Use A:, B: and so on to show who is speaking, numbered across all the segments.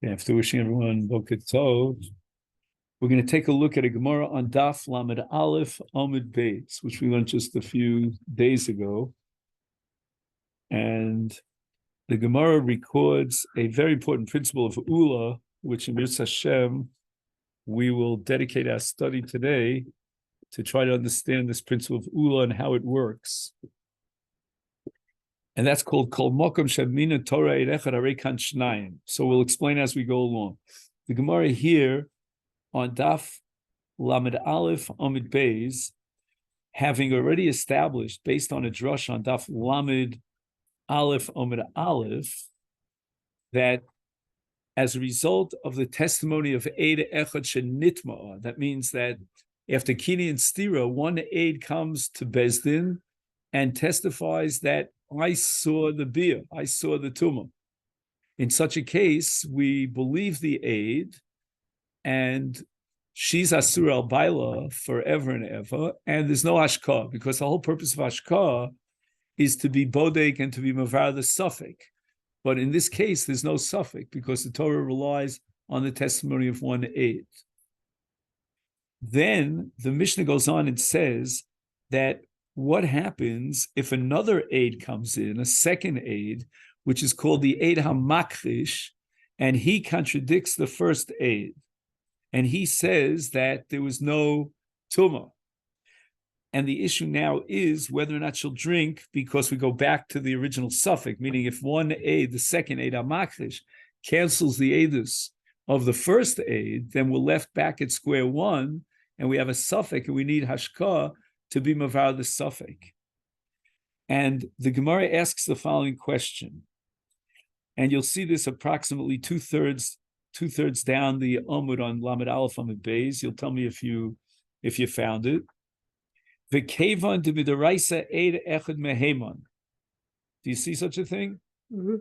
A: After wishing everyone Boker Tov, we're going to take a look at a Gemara on Daf Lamed Aleph Amud Beis, which we learned just a few days ago. And the Gemara records a very important principle of Ulah, which in Mirz Hashem, we will dedicate our study today to try to understand this principle of Ulah and how it works. And that's called Kol Mokom Shemina Torah Erechad Arekan Shnayim. So we'll explain as we go along. The Gemara here on Daf Lamed Aleph Amud Beis, having already established, based on a drush on Daf Lamed Aleph Amud Aleph, that as a result of the testimony of Eid Echad Shenitma'a, that means that after Kini and Stira, one aid comes to Bezdin and testifies that I saw the beer, I saw the tumah. In such a case, we believe the aid, and she's asur al baila forever and ever, and there's no hashkah, because the whole purpose of hashkah is to be bodek and to be mavar the suffix. But in this case, there's no suffix, because the Torah relies on the testimony of one aid. Then the Mishnah goes on and says that what happens if another aid comes in, a second aid, which is called the aid hamakrish, and he contradicts the first aid, and he says that there was no tumah. And the issue now is whether or not she'll drink, because we go back to the original suffix, meaning if one aid, the second aid hamakrish, cancels the aidus of the first aid, then we're left back at square one, and we have a suffix, and we need hashkah to be mavar the suffix. And the Gemara asks the following question, and you'll see this approximately two-thirds down the Amud on Lamed Aleph Amud Beis. You'll tell me if you found it. V'kevan de midaraisa eid echad meheman. Do you see such a thing? Mm-hmm.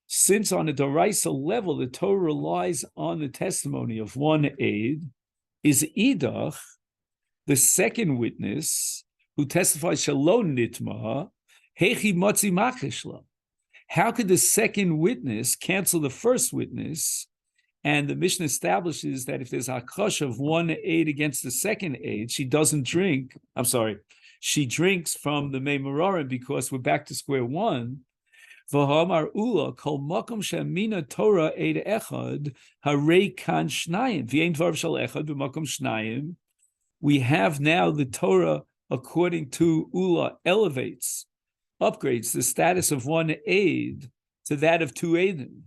A: Since on a daraisa level the Torah relies on the testimony of one aid, is idach, the second witness who testifies shalom nitma, hechi motzi machishla. How could the second witness cancel the first witness? And the Mishnah establishes that if there's a hakash of one aid against the second aid, she doesn't drink. She drinks from the meimarorim, because we're back to square one. V'hamar Ulah kol makom shamina Torah eid echad harei kan shnayim v'yein dvar shel echad b'makom shnayim. We have now the Torah, according to Ulah, upgrades the status of one aid to that of two aidim.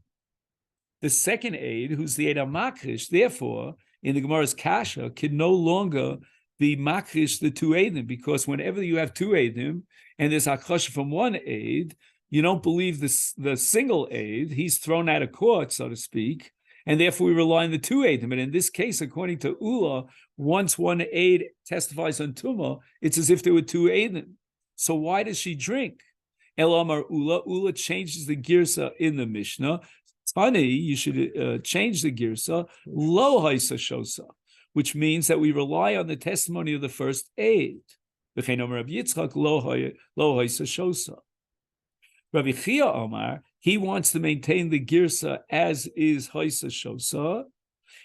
A: The second aid, who's the aid makrish, therefore, in the Gemara's kasha, can no longer be makrish the two aidim, because whenever you have two aidim and there's hakash from one aid, you don't believe the single aid. He's thrown out of court, so to speak, and therefore we rely on the two aidim. And in this case, according to Ulah, once one aid testifies on tumah, it's as if there were two aidim. So why does she drink? Elamar Ulah changes the girsa in the Mishnah. Tani, you should change the girsa, lo haisa shosa, which means that we rely on the testimony of the first aid. V'chein omer Rabbi Yitzchak lo haisa shosa. Rabbi Chia Omar, he wants to maintain the girsa as is haisa shosa,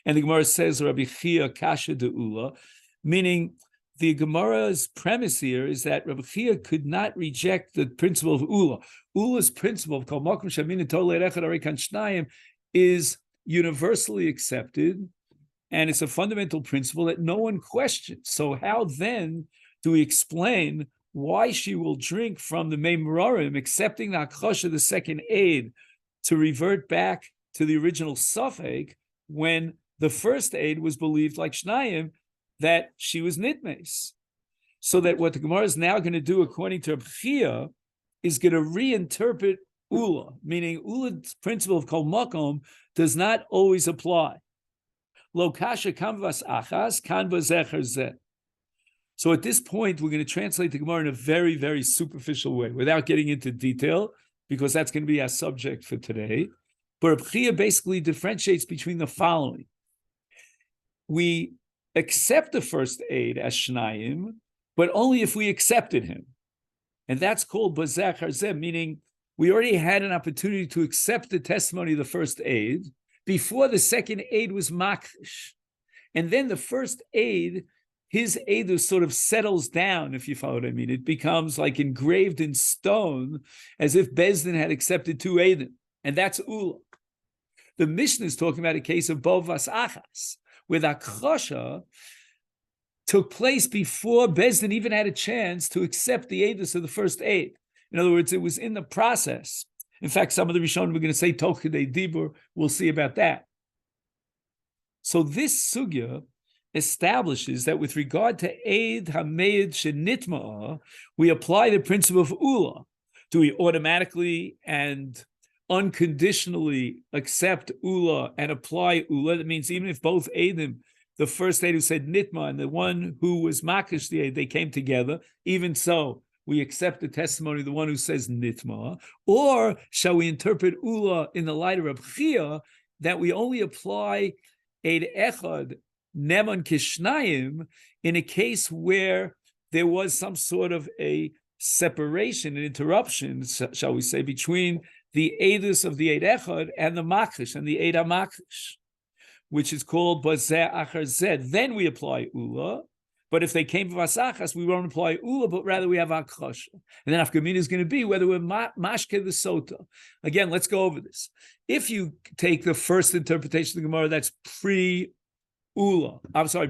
A: and the Gemara says Rabbi Chia kasha de Ulah, meaning the Gemara's premise here is that Rabbi Chia could not reject the principle of Ulah. Ulah's principle of Kol Makom Shamina Torah Echad Arekan Shnayim is universally accepted, and it's a fundamental principle that no one questions. So how then do we explain why she will drink from the Meimarorim, accepting the Hakash of the second aid, to revert back to the original suffix, when the first aid was believed like Shnayim, that she was nitmes? So that what the Gemara is now going to do, according to Rabbi Chia, is going to reinterpret Ulah, meaning Ulah's principle of Kol Makom does not always apply. Lo kasha kanvas achas kanva zecher zeh. So at this point, we're going to translate the Gemara in a very, very superficial way, without getting into detail, because that's going to be our subject for today. But Rabbi Chia basically differentiates between the following. We accept the first aid as Shnayim, but only if we accepted him. And that's called Bazech Harzeh, meaning we already had an opportunity to accept the testimony of the first aid before the second aid was makrish. And then the first aid, his aid sort of settles down, if you follow what I mean. It becomes like engraved in stone, as if Bezdin had accepted two aidim. And that's Ulah. The Mishnah is talking about a case of Bo Vas Achas, where the Akrosha took place before Bezdin even had a chance to accept the aidus of the first aid. In other words, it was in the process. In fact, some of the Rishonim were going to say Toch K'dei Dibur. We'll see about that. So this sugya establishes that with regard to Eid Hameid Shenitma'a, we apply the principle of Ulah. Do we automatically and unconditionally accept Ulah and apply Ulah? That means even if both Eidim, the first Eid who said Nitma and the one who was Makish the Eid, they came together, even so, we accept the testimony of the one who says Nitma, or shall we interpret Ulah in the light of Reb Chia that we only apply Eid Echad Neman Kishnayim in a case where there was some sort of a separation, an interruption, shall we say, between the Eidus of the Eid Echad and the Makrish and the Eid HaMakrish, which is called Bazeh Achar Zed. Then we apply Ulah. But if they came from Asachas, we won't apply Ulah, but rather we have Akrosha. And then Afkamina is going to be whether we're Mashke the Sotah. Again, let's go over this. If you take the first interpretation of the Gemara, that's pre-Ulah,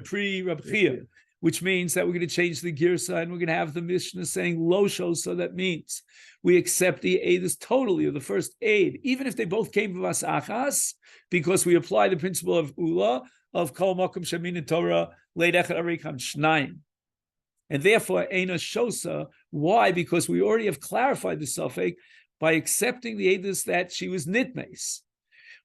A: pre-Reb Chia, which means that we're going to change the Girsa and we're going to have the Mishnah saying Losho, so that means we accept the Eidus totally of the first Eid, even if they both came from Asachas, because we apply the principle of Ulah, of Kol Mokum Shamin Torah, Leid Echad Arikam Shnayim. And therefore, Eina Shosa. Why? Because we already have clarified the Safek by accepting the Eidus that she was Nitmes.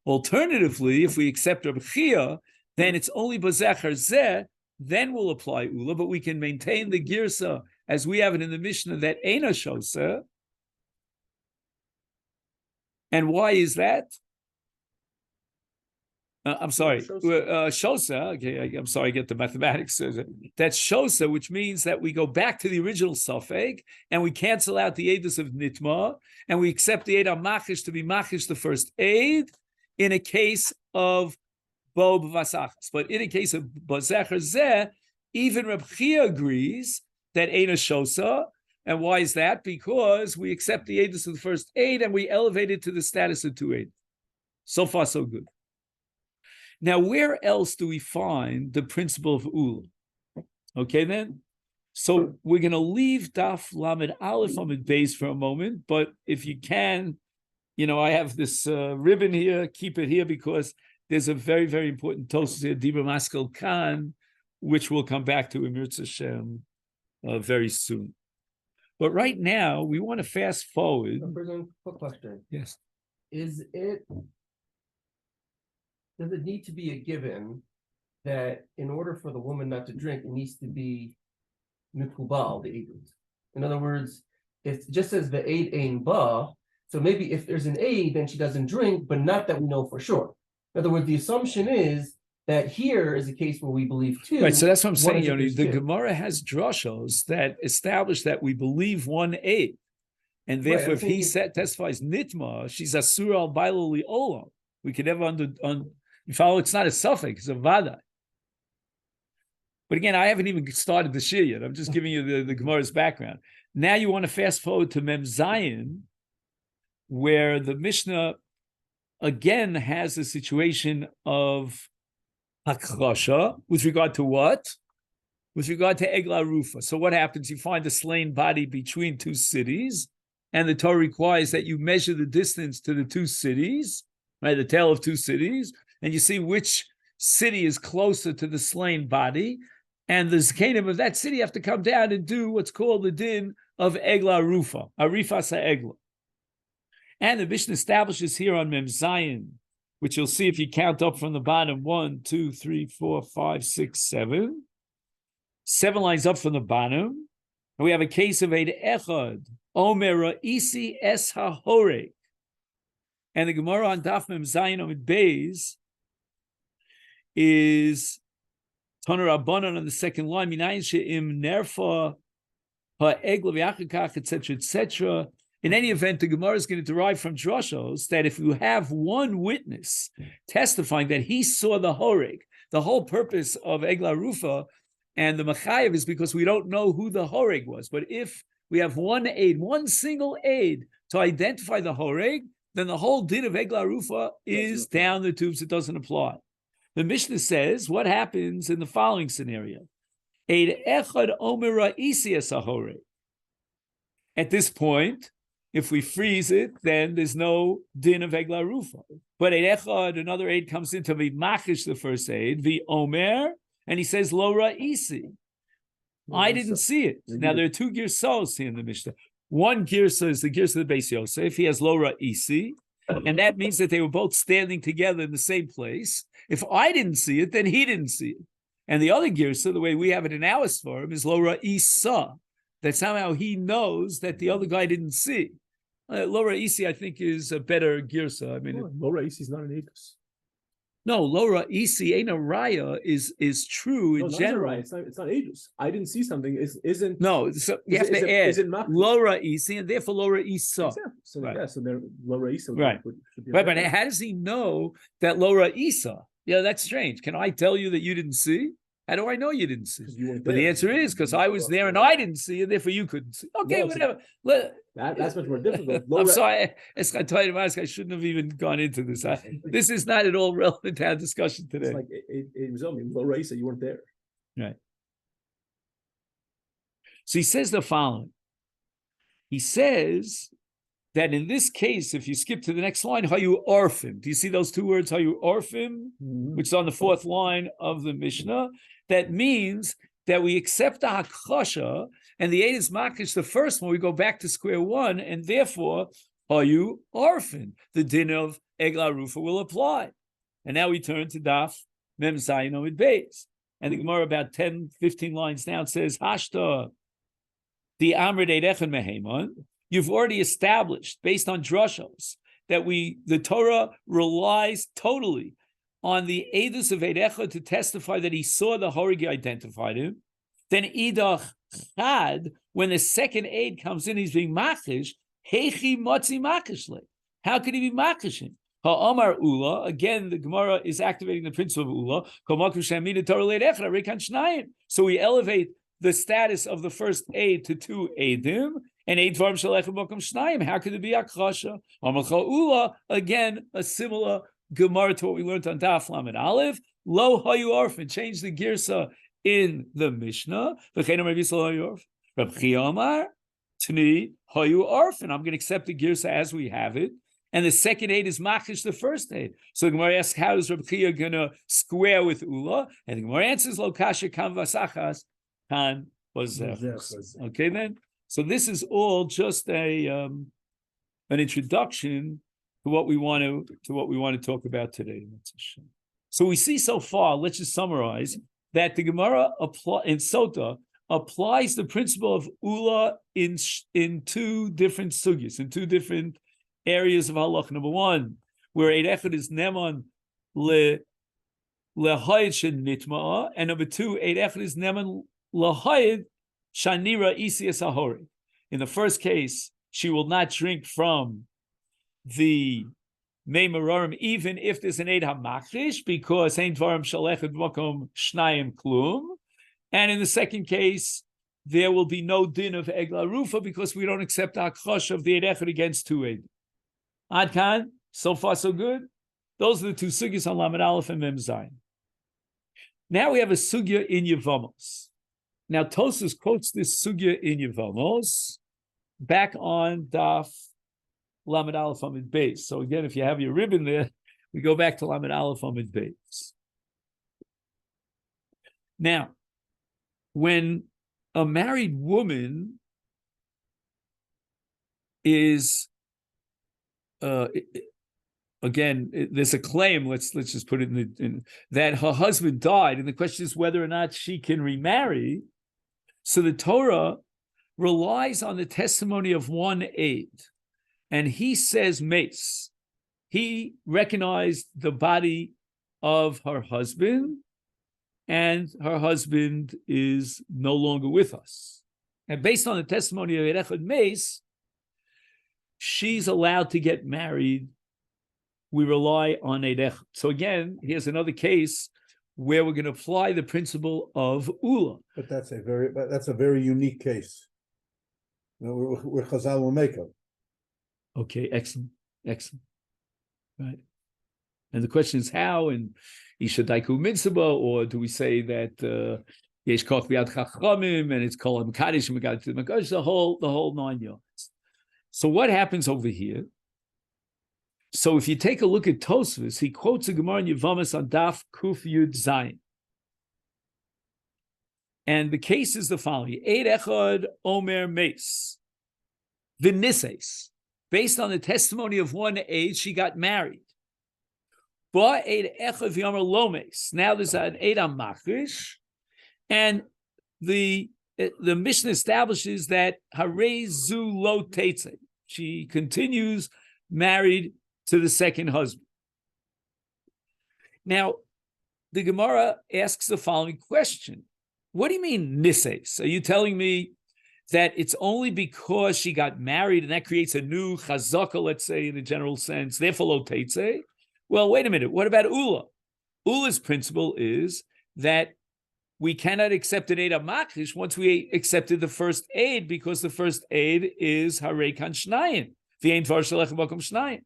A: Alternatively, if we accept Reb Chia, then it's only Bazechar Zeh, then we'll apply Ulah, but we can maintain the Girsa as we have it in the Mishnah that Eina Shosa. And why is that? I'm sorry, Shosa. Okay, I'm sorry, I get the mathematics. That's Shosa, which means that we go back to the original Safek and we cancel out the Eidus of Nitma and we accept the Eid HaMachish to be Machish the first Eid in a case of Bo B'Vasachas. But in a case of Bazecher Zeh, even Reb Chia agrees that Eina Shosa. And why is that? Because we accept the Eidus of the first Eid and we elevate it to the status of two Eid. So far, so good. Now, where else do we find the principle of Ulah? Okay, then. So we're going to leave Daf Lamed Aleph Amid Beis for a moment, but if you can, I have this ribbon here, keep it here because there's a very, very important Tosfos here, Dibra Maskel Khan, which we'll come back to in Mirz Hashem very soon. But right now, we want to fast forward.
B: Quick question.
A: Yes.
B: Does it need to be a given that in order for the woman not to drink, it needs to be mikubal, the eidus? In other words, it just says the aid ein ba, so maybe if there's an aid, then she doesn't drink, but not that we know for sure. In other words, the assumption is that here is a case where we believe two.
A: Right, so that's what I'm saying, Yoni. The Gemara has drashos that establish that we believe one aid. And therefore, if he testifies nitma, she's asur al bailo li olam. We can never you follow, it's not a suffix, it's a vada. But again, I haven't even started the shir yet. I'm just giving you the Gemara's background. Now you want to fast forward to Mem Zayin, where the Mishnah again has a situation of hakrasha with regard to what? With regard to Egla Rufa. So what happens? You find a slain body between two cities, and the Torah requires that you measure the distance to the two cities, right? The tale of two cities, and you see which city is closer to the slain body, and the Zakanim of that city have to come down and do what's called the din of Egla Rufa, Arifas Egla. And the Mishnah establishes here on Mem Zayin, which you'll see if you count up from the bottom, 1, 2, 3, 4, 5, 6, 7. 7 lines up from the bottom. And we have a case of Eid Echad, Omer Isi Es HaHorek. And the Gemara on Daf Mem Zayin Amid Beis is Toner Rabbanan on the second line, Minayin She'im Nerfa Ha'egla V'Achakach, etc., etc. In any event, the Gemara is going to derive from drashos that if you have one witness testifying that he saw the horeg, the whole purpose of Egla Rufa and the Machayev is because we don't know who the horeg was. But if we have one aid, one single aid to identify the horeg, then the whole din of Egla Rufa is down the tubes. It doesn't apply. The Mishnah says, what happens in the following scenario? Eid echad omera isias horeg. At this point, if we freeze it, then there's no din of Egla Rufa. But Eid echad, another aid comes in to be machish the first aid, the omer, and he says lo ra'isi. I didn't see it. Now there are two girsos here in the Mishnah. One girsa is the girsa of the Beis Yosef. He has lo ra'isi, and that means that they were both standing together in the same place. If I didn't see it, then he didn't see it. And the other girsa, the way we have it in our Sfarim, is lo ra'isa, that somehow he knows that the other guy didn't see. Lo ra'isi, I think, is a better girsa. I mean,
C: lo ra'isi is not an edus.
A: No, lo ra'isi ain't a raya is true in general.
C: It's not edus. I didn't see something. Isn't
A: no? So you have to add lo ra'isi, and therefore lo ra'isa.
C: So
A: right.
C: Yeah, so there lo ra'isa.
A: Right,
C: should be
A: right. But how does he know that lo ra'isa? Yeah, that's strange. Can I tell you that you didn't see? How do I know you didn't see? But the answer is because I was there and I didn't see, and therefore you couldn't see. Okay, no, whatever.
C: That's much more difficult.
A: I'm sorry. I shouldn't have even gone into this. This is not at all relevant to our discussion today.
C: It's like it was only low racer. You weren't there.
A: Right. So he says the following. He says that in this case, if you skip to the next line, hayu orphim. Do you see those two words, hayu orphim, which is on the fourth line of the Mishnah? That means that we accept the hakasha, and the eight is makish, the first one, we go back to square one, and therefore, hayu orphan, the din of Egla Rufa will apply. And now we turn to Daf Mem Zayin Amud Beis. And the Gemara about 10, 15 lines down says, Hashta, the Amrid Eidechen Mehemon, you've already established, based on drushos, that the Torah relies totally on the Eidus of Eidecha to testify that he saw the Horigi, identified him. Then Idach Chad, when the second aid comes in, he's being machish. Hechi Motzi Machishle. How could he be machishing? Ha'amar Ulah, again, the Gemara is activating the principle of Ulah. So we elevate the status of the first aid to two aidim, and aid farm shalechem mokum shnayim. How could it be akhasha? Amalcha Ulah, again, a similar Gemara to what we learned on Daf Lamed Aleph. Lo hayu orphan, change the girsa in the Mishnah. Reb Chia Amar Tni hayu orphan. I'm going to accept the girsa as we have it. And the second aid is machish the first aid. So the Gemara asks, how is Reb Chia going to square with Ulah? And the Gemara answers, lo kasha kan vasachas kan vazechus. Okay, then. So this is all just an introduction to what we want to talk about today. So we see so far. Let's just summarize that the Gemara in Sotah applies the principle of Ulah in two different sugyas, in two different areas of halach. Number one, where Eid Echad is neman lehayit shenitma'a, and number two, Eid Echad is neman lehayit shanira isias ahori. In the first case, she will not drink from the Meimararim, even if there's an Eid HaMachrish, because Ein Dvarim Shalechet Mokom Shnayim Klum. And in the second case, there will be no din of Egla Rufa because we don't accept the Akhosh of the Eid Echad against two Eid. Adkan, so far so good. Those are the two sugyas on Lamed Aleph and Mem Zayin. Now we have a sugya in Yevamos. Now Tosfos quotes this sugya in Yevamos back on Daf Lamed Aleph Amud Beis. So again, if you have your ribbon there, we go back to Lamed Aleph Amud Beis. Now, when a married woman is, again, there's a claim. Let's just put it in that her husband died, and the question is whether or not she can remarry. So the Torah relies on the testimony of one aid. And he says mace. He recognized the body of her husband, and her husband is no longer with us. And based on the testimony of Erechad Mace, she's allowed to get married. We rely on Eid Echad. So again, here's another case where we're going to apply the principle of Ulah.
D: But that's a very unique case. Where Chazal will make it.
A: Okay, excellent. Right. And the question is how, and Isha Daiku Mitzvah, or do we say that Yesh Koch V'Yad Chachamim, and it's called Mekadesh and Megadesh to Megadesh, the whole 9 yards. So what happens over here? So if you take a look at Tosfos, he quotes a Gemara in Yevamos on Daf Kuf Yud Zayin. And the case is the following: Eid Echad Omer Meis V'Nises. Based on the testimony of one Eid, she got married. Ba Eid Echad V'Yomer Lo Meis. Now there's an Eid Machrish, and the Mishnah establishes that Harei Zu Lo Teitze. She continues married to the second husband. Now, the Gemara asks the following question. What do you mean, nises? Are you telling me that it's only because she got married and that creates a new chazaka, let's say, in a general sense, therefore lo teitze? Well, wait a minute. What about Ulah? Ulah's principle is that we cannot accept an Eid HaMakrish once we accepted the first Eid, because the first Eid is Harei Kan Shnayim. V'yein Dvar Shalech B'Makom Shnayim.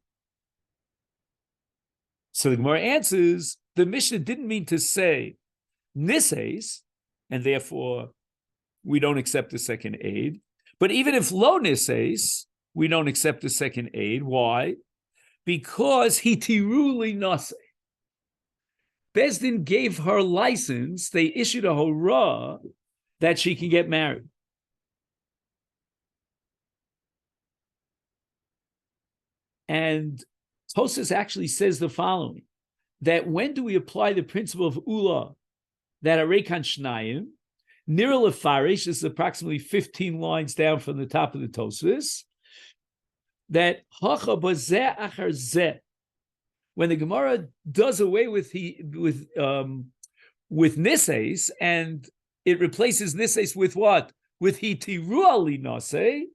A: So the Gemara answers, the Mishnah didn't mean to say nises, and therefore we don't accept the second aid. But even if lo nises, we don't accept the second aid. Why? Because hitiru li nase. Bezdin gave her license. They issued a hurrah that she can get married. And Tosfos actually says the following, that when do we apply the principle of Ulah, that Harei Kan Shnayim, Nira Lefarish, this is approximately 15 lines down from the top of the Tosfos, that Hacha Bazeh Achar Zeh, when the Gemara does away with Nises, and it replaces Nises with what? With Hitiru Ali Nase,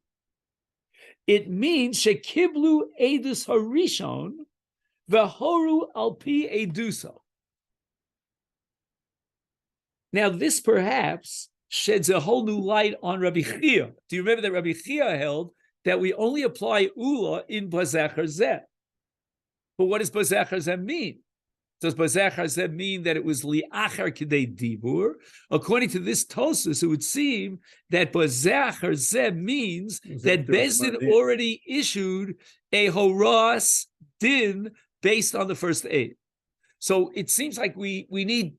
A: it means Shekiblu Edus Harishon V'horu Alpi Eduso. Now, this perhaps sheds a whole new light on Rabbi Chia. Do you remember that Rabbi Chia held that we only apply Ulah in Bazeh Zeh? But what does Bazeh Zeh mean? Does Bazeh Zeh mean that it was li'achar k'dei dibur? According to this Tosfos, it would seem that Bazeh Zeh means that Bezdin already issued a horas din based on the first aid. So it seems like we need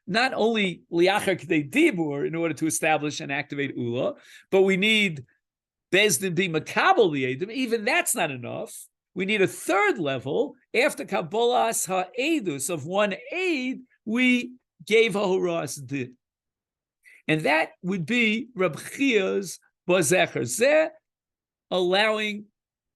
A: not only li'achar k'dei dibur in order to establish and activate Ulah, but we need Bezdin be makabel li'edim. Even that's not enough. We need a third level. After Kabbalas ha'edus of one aid, we gave a horas din. And that would be Reb Chia's Bazeh Zeh, allowing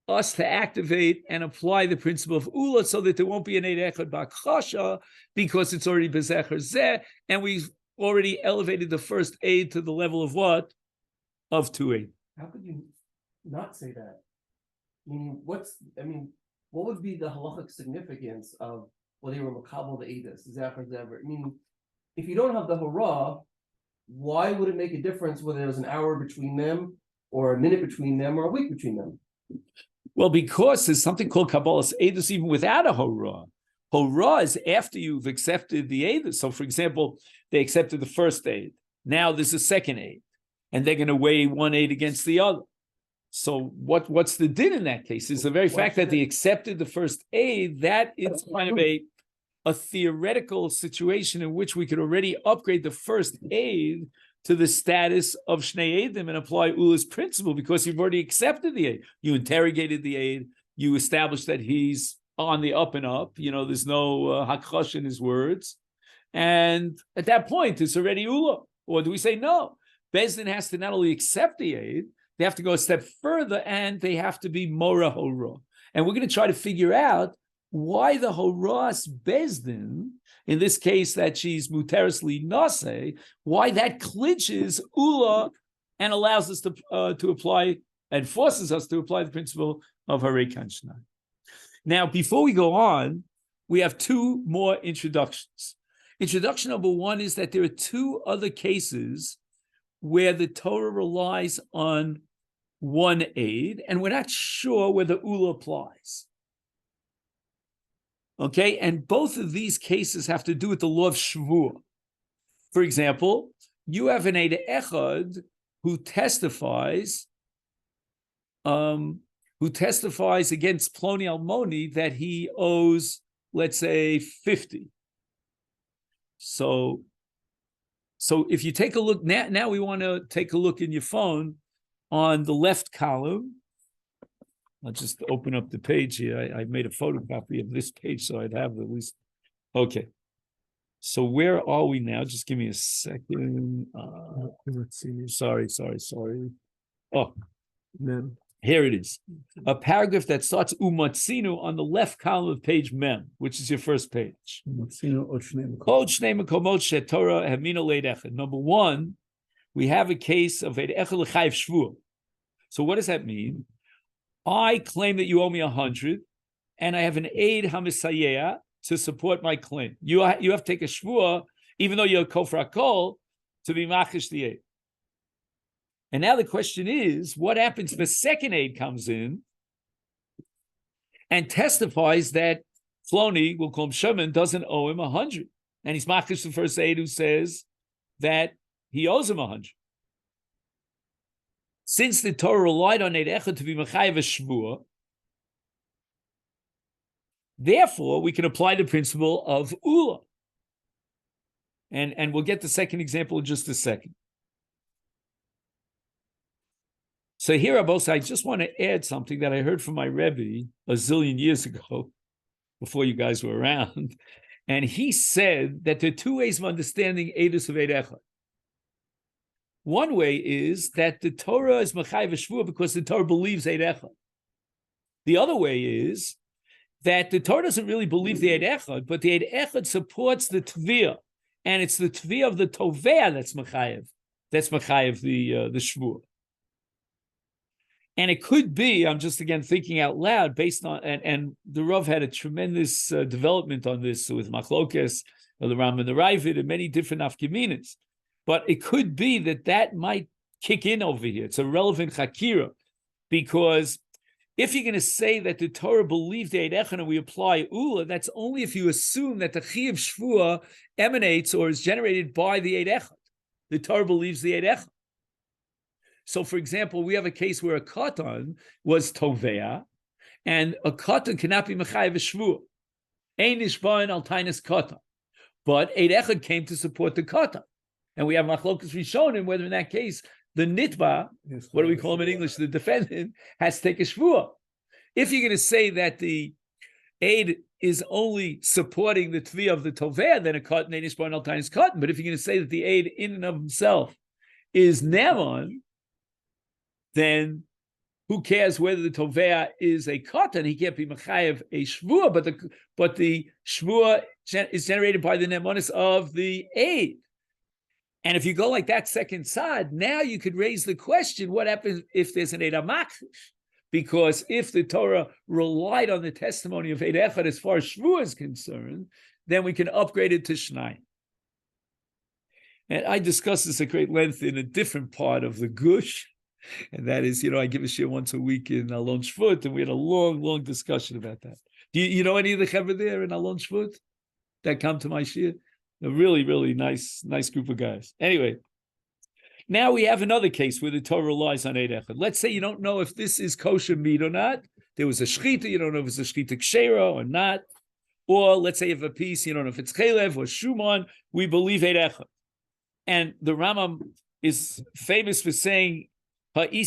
A: us to activate and apply the principle of Ulah so that there won't be an Eid Echad B'Chasha, because it's already Bazeh Zeh, and we've already elevated the first aid to the level of what? Of 2 aid.
B: How could you not say that? What would be the halachic significance of whether you were makabel the edus, zachar zever? If you don't have the hurrah, why would it make a difference whether there's an hour between them, or a minute between them, or a week between them?
A: Well, because there's something called kabbalas edus even without a hurrah. Hurrah is after you've accepted the edus. So, for example, they accepted the first aid. Now there's a second aid, and they're going to weigh one aid against the other. So what's the din in that case? Is the very fact that they accepted the first aid, that is kind of a theoretical situation in which we could already upgrade the first aid to the status of Shnei Eidim and apply Ulah's principle, because you've already accepted the aid. You interrogated the aid. You established that he's on the up and up. There's no hakchosh in his words. And at that point, it's already Ulah. Or do we say no? Bezdin has to not only accept the aid, they have to go a step further, and they have to be Mora Horah. And we're going to try to figure out why the Horas Bezdin, in this case that she's Muteris Li Nase, why that clinches Ulah and allows us to apply and forces us to apply the principle of Harekan Shnai. Now, before we go on, we have two more introductions. Introduction number one is that there are two other cases where the Torah relies on one aid, and we're not sure whether Ulah applies. Okay, and both of these cases have to do with the law of Shvuah. For example, you have an aid echad who testifies against Ploni Almoni that he owes, let's say, 50. So if you take a look, now we want to take a look in your phone on the left column. I'll just open up the page here. I made a photocopy of this page so I'd have at least. Okay. So where are we now? Just give me a second.
C: Let's see.
A: Sorry. Oh,
C: Mem.
A: here it is. A paragraph that starts Umatzinu on the left column of page Mem, which is your first page. Number one, we have a case of Eid Echad L'Chayev Shvuah. So what does that mean? I claim that you owe me 100, and I have an Eid HaMisayeh to support my claim. You have to take a Shvuah, even though you're a Kofar HaKol, to be Machish the Eid. And now the question is, what happens if a second aid comes in and testifies that Floni, we'll call him Shimon, doesn't owe him 100? And he's machish the first aid who says that he owes him 100. Since the Torah relied on Eid Echad to be Mechayev Shvuah, therefore we can apply the principle of Ulah. And we'll get the second example in just a second. So here, Abos, I just want to add something that I heard from my Rebbe a zillion years ago, before you guys were around. And he said that there are two ways of understanding Eidus of Eid Echad. One way is that the Torah is Mechayev Shvuah because the Torah believes Eid Echad. The other way is that the Torah doesn't really believe the Eid Echad, but the Eid Echad supports the Tviyah. And it's the Tviyah of the Tovea that's Mechayev. That's Mechayev the Shvuah. And it could be, I'm just again thinking out loud, based on, and the Rav had a tremendous development on this with Machlokes, the Ram and the Ravid, and many different Afkiminas. But it could be that might kick in over here. It's a relevant Chakira, because if you're going to say that the Torah believed the Eid Echad and we apply Ulah, that's only if you assume that the Chi of Shvuah emanates or is generated by the Eid Echad. The Torah believes the Eid Echad. So, for example, we have a case where a katan was tovea, and a katan cannot be mechayev shvuah. Ein nishbain al tainis katan, but Eid Echad came to support the katan, and we have machlokas rishonim whether in that case the nitba, what do we call him in English, the defendant has to take a shvuah. If you're going to say that the aid is only supporting the tviyah of the tovea, then a katan ein nishbain al tainis katan. But if you're going to say that the aid in and of himself is neman, then who cares whether the Tovea is a katan? He can't be mechayev a shvuah, but the shvuah is generated by the nemonis of the aid. And if you go like that second side, now you could raise the question, what happens if there's an eid hamachish? Because if the Torah relied on the testimony of Eid Echad as far as shvuah is concerned, then we can upgrade it to shnayim. And I discussed this at great length in a different part of the Gush. And that is, I give a shir once a week in Alon Shvut, and we had a long discussion about that. Do you know any of the chaver there in Alon Shvut that come to my shir? A really nice group of guys. Anyway, now we have another case where the Torah relies on Eid Echad. Let's say you don't know if this is kosher meat or not. There was a shchita, you don't know if it's a shchita kshera or not. Or let's say you have a piece, you don't know if it's chelev or shuman. We believe Eid Echad. And the Rambam is famous for saying, which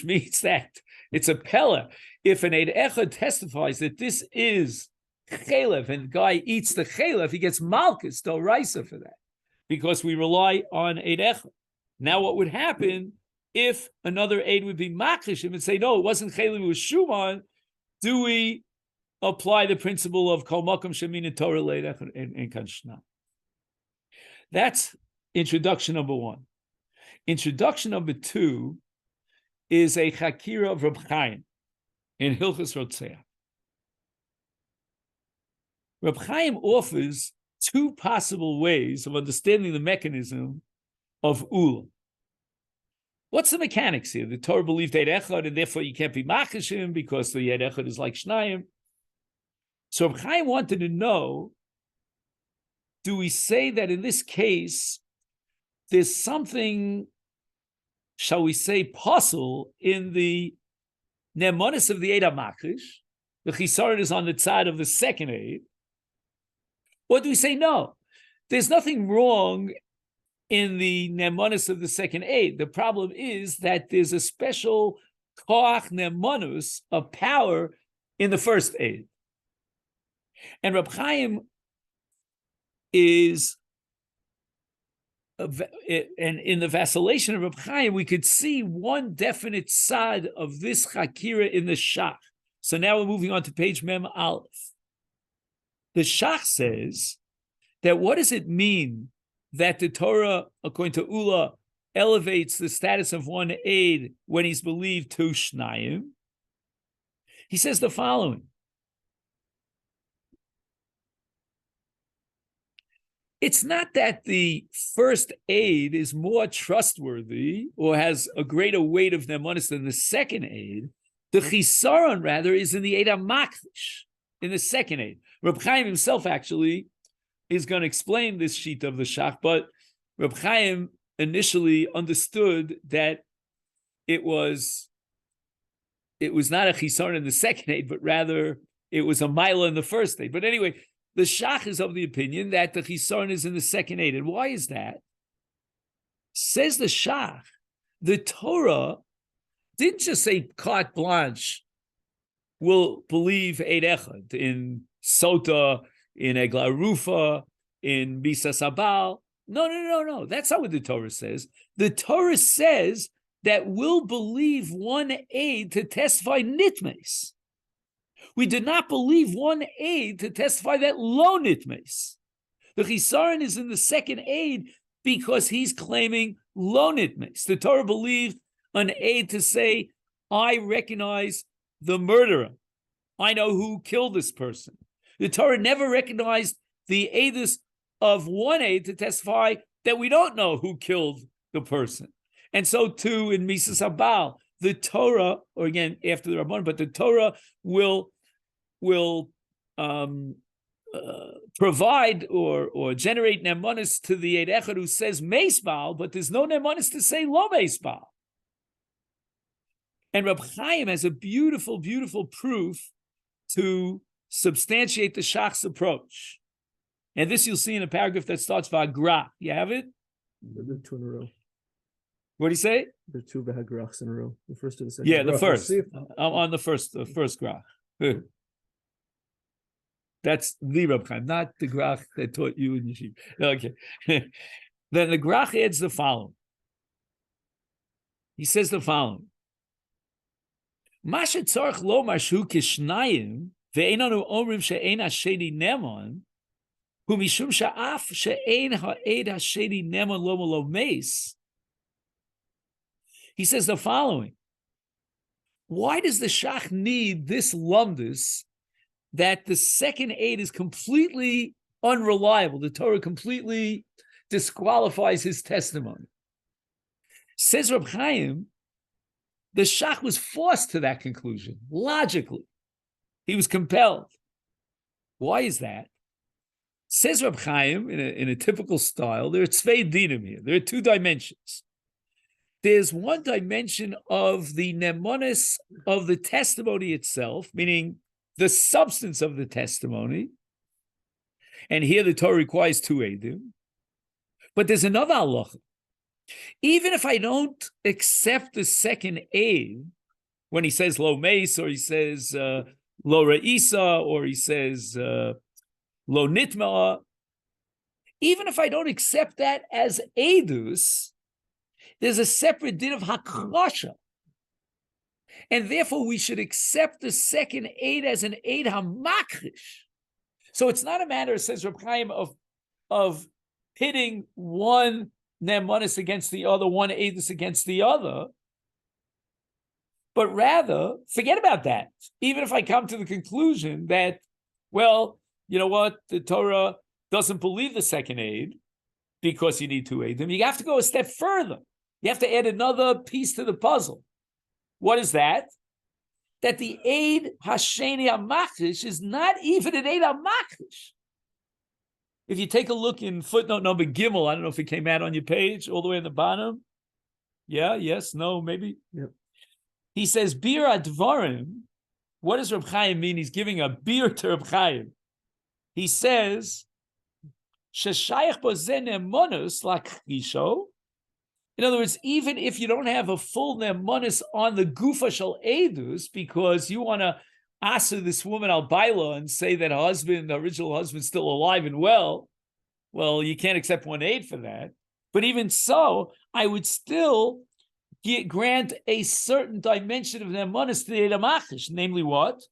A: means that it's a pella. If an Eid Echad testifies that this is chelev and the guy eats the chelev, he gets malchus d'oraisa for that, because we rely on Eid Echad. Now, what would happen if another Eid would be machish him and say, no, it wasn't chelev, it was shuman? Do we apply the principle of kol makom shemin Torah le'Eid Echad and kanshna? That's introduction number one. Introduction number two is a Chakira of Reb Chaim. in Hilchos Rotzeach. Reb Chaim offers two possible ways of understanding the mechanism of Ulah. What's the mechanics here? The Torah believed Eid Echad, and therefore you can't be Machashim because the Eid Echad is like Shnayim. So Reb Chaim wanted to know, do we say that in this case, there's something, shall we say, possible in the Nemonis of the Eid HaMakrish? The Chisaron is on the side of the second Eid. Or do we say no? There's nothing wrong in the Nemonis of the second Eid. The problem is that there's a special Koach Nemonus of power in the first Eid. And Reb Chaim is, and in the vacillation of Reb Chaim, we could see one definite side of this Chakira in the Shach. So now we're moving on to page Mem Aleph. The Shach says that what does it mean that the Torah, according to Ulah, elevates the status of one Eid when he's believed to Shnayim? He says the following. It's not that the first Eid is more trustworthy or has a greater weight of Nemonis than the second Eid. The Chisaron, rather, is in the Eid HaMakrish, in the second Eid. Reb Chaim himself actually is going to explain this sheet of the Shach, but Reb Chaim initially understood that it was not a Chisaron in the second Eid, but rather it was a Mila in the first Eid. But anyway, the Shach is of the opinion that the Chisaron is in the second Eid. And why is that? Says the Shach, the Torah didn't just say carte blanche, will believe Eid Echad in Sotah, in Egla Rufa, in Bisa Sabal. No. That's not what the Torah says. The Torah says that we'll believe one Eid to testify nitmes. We did not believe one Eid to testify that lo nitmes. The Chisaron is in the second Eid because he's claiming lo nitmes. The Torah believed an Eid to say, I recognize the murderer. I know who killed this person. The Torah never recognized the Eidus of one Eid to testify that we don't know who killed the person. And so too in Misas Habal, the Torah, or again after the Rabban, but the Torah will provide or generate nemonis to the Eid Echad who says Meisbal, but there's no nemonis to say lo Meisbal. And Reb Chaim has a beautiful, beautiful proof to substantiate the Shach's approach. And this you'll see in a paragraph that starts Vagra. You have it?
C: There are two in a row.
A: What do you say?
C: There are two Vahagrachs in a row. The first and the second.
A: Yeah, the first. On the first graph. That's the Reb Chaim, not the graph that taught you in Yeshiva. Okay. Then the graph adds the following. He says the following. Mashet tzarich lomar shu kishnayim ve'enanu omrim she'ein hasheni nemon hu mishum sha'af she'ein ha'ed hasheni nemon lomo lo meis. He says the following. Why does the Shach need this lumdus that the second Eid is completely unreliable? The Torah completely disqualifies his testimony. Says Reb Chaim, the Shach was forced to that conclusion, logically. He was compelled. Why is that? Says Reb Chaim, in a typical style, there are tzvei dinim here. There are two dimensions. There's one dimension of the nemonis of the testimony itself, meaning the substance of the testimony. And here the Torah requires two eidim. But there's another halacha. Even if I don't accept the second eid, when he says lo meis, or he says lo re'isa, or he says lo nitma, even if I don't accept that as eidus, there's a separate din of hakrasha. And therefore, we should accept the second eid as an eid hamakrish. So it's not a matter, says Reb Chaim, of pitting one nemonis against the other, one eidus against the other. but rather forget about that. Even if I come to the conclusion that, well, you know what, the Torah doesn't believe the second aid because you need two eidim, you have to go a step further. You have to add another piece to the puzzle. What is that? That the aid hasheni hamachish is not even an aid hamachish. If you take a look in footnote number Gimel, I don't know if it came out on your page, all the way in the bottom. Yeah, yes, no, maybe.
C: Yep.
A: He says, Bir advarim. What does Reb Chaim mean? He's giving a beer to Reb Chaim. He says, Sheshayach bozen nemonus lakhisho. In other words, even if you don't have a full nemonus on the gufa shel edus, because you want to asa this woman al baila and say that her husband, the original husband, is still alive and well you can't accept one aid for that. But even so, I would still grant a certain dimension of nemonus to the Eid HaMachish, namely what?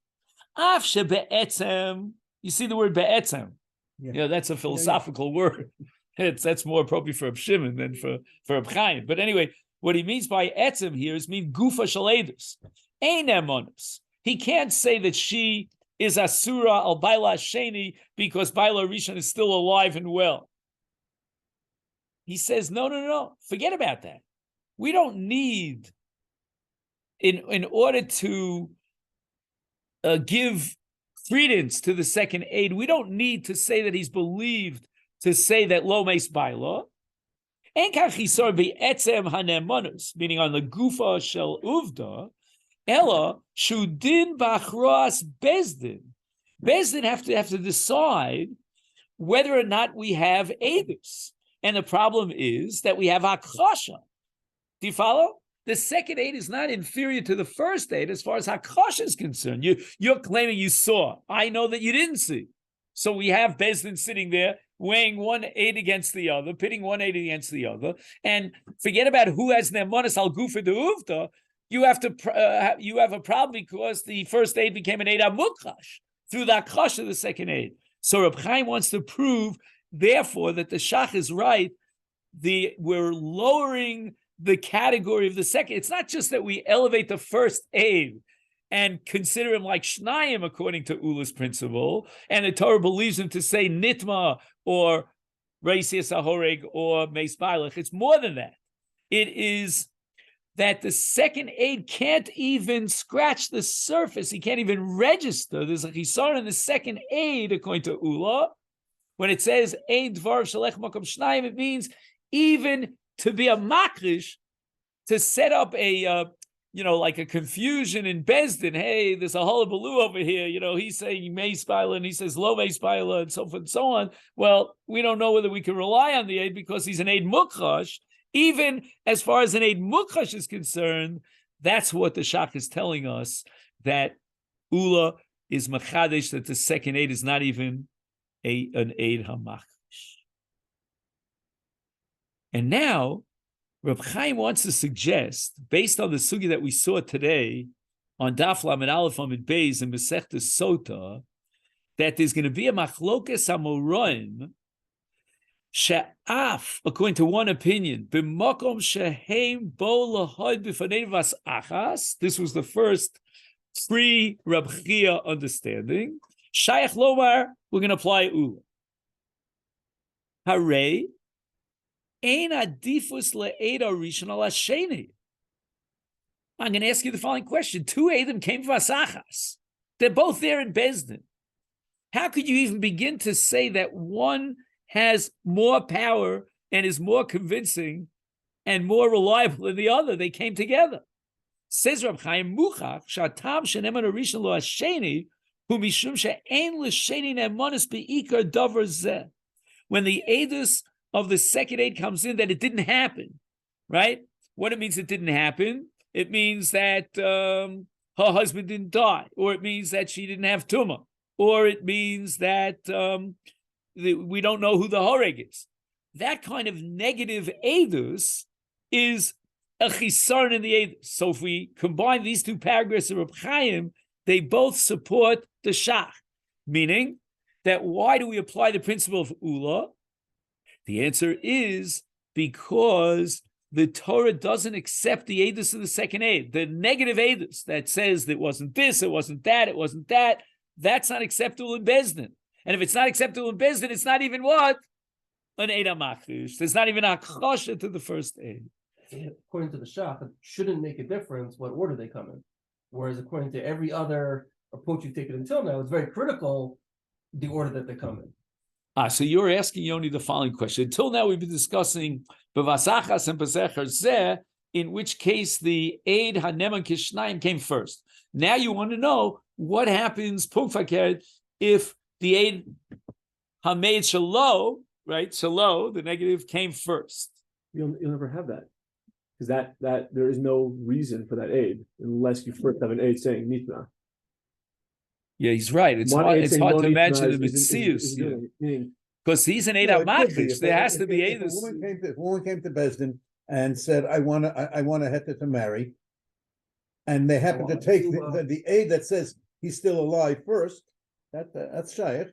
A: Af shebe'etzem. You see the word be'etzem. Yeah, that's a philosophical word. That's more appropriate for Reb Shimon than for Reb Chaim. But anyway, what he means by etzem here is mean gufa shel edus. Ein nemonus. He can't say that she is asura al baila sheni because baila rishon is still alive and well. He says, no. Forget about that. We don't need, in order to give credence to the second aid, we don't need to say that he's believed to say that lo meis baila. En kach hisor be'etzem hanemonus, meaning on the gufa shel uvda, ella shudin bachroas bezdin. Bezdin have to decide whether or not we have edus. And the problem is that we have akasha. Do you follow? The second aid is not inferior to the first aid as far as Hakash is concerned. You're claiming you saw. I know that you didn't see. So we have Bezdin sitting there weighing one aid against the other, pitting one aid against the other, and forget about who has Nemonis al Gufa de Uvta. You have a problem because the first aid became an aid Amukash through the Akash of the second aid. So Reb Chaim wants to prove, therefore, that the Shach is right. We're lowering the category of the second. It's not just that we elevate the first aid and consider him like Shnayim according to Ulah's principle, and the Torah believes him to say Nitma or Reisias Ahoreg or Meis Bailach. It's more than that. It is that the second aid can't even scratch the surface. He can't even register. There's a chisar in the second aid according to Ulah. When it says Ein Dvar Shalech Makom Shnayim, it means even to be a makrish, to set up a, like a confusion in Bezdin. Hey, there's a hullabaloo over here. He's saying Meis Baila and he says Lo Meis Baila and so forth and so on. Well, we don't know whether we can rely on the aid because he's an aid mukash. Even as far as an aid mukash is concerned, that's what the Shach is telling us, that Ulah is machadesh, that the second aid is not even an aid hamachash. And now, Reb Chaim wants to suggest, based on the sugi that we saw today on Daf Lamed Aleph Amud Beis and Masechet Sotah, that there's going to be a machlokas amoraim she'af, according to one opinion, b'makom shehem bo lahod b'fanei vas achas. This was the first pre-Reb Chia understanding. Shayach lomar, we're going to apply Ulah. Hare ein adifus le'ed arishon al hasheni. I'm going to ask you the following question. Two Eidim came from Asachas. They're both there in Bezdin. How could you even begin to say that one has more power and is more convincing and more reliable than the other? They came together. Says Reb Chaim, Muchach, Shatam sheneman arishon lo hasheni, hu mishum she'ein l'sheni ne'monis be'ikar davar zeh. When the Eidus of the second aid comes in, that it didn't happen, right? What it means it didn't happen, it means that her husband didn't die, or it means that she didn't have tumah, or it means that we don't know who the horeg is. That kind of negative edus is a chisarn in the edus. So if we combine these two paragraphs of Reb Chaim, they both support the shach, meaning that why do we apply the principle of Ulah? The answer is because the Torah doesn't accept the edus of the second aid. The negative edus that says that it wasn't this, it wasn't that, it wasn't that, that's not acceptable in Bezdin. And if it's not acceptable in Bezdin, it's not even what? An Eid HaMachrish. There's not even a chosha to the first aid.
B: According to the Shach, it shouldn't make a difference what order they come in. Whereas according to every other approach you've taken until now, it's very critical the order that they come in.
A: So you're asking Yoni the following question. Until now, we've been discussing Bevasachas and Pesecher Zeh, in which case the Eid Haneman Kishnayim came first. Now you want to know what happens, Punkt Fakert, if the Eid Hameid Shalo, right, Shalo, the negative, came first.
C: You'll never have that. Because that there is no reason for that aid unless you first have an aid saying nitna.
A: Yeah, he's right. It's hard to imagine the Mitzius. Because he's an Eid HaMachrish. There has to be Eid.
D: If a woman came to Bezdin and said, I want a heter to marry, and they happen to take the aid that says he's still alive first, that's shayach.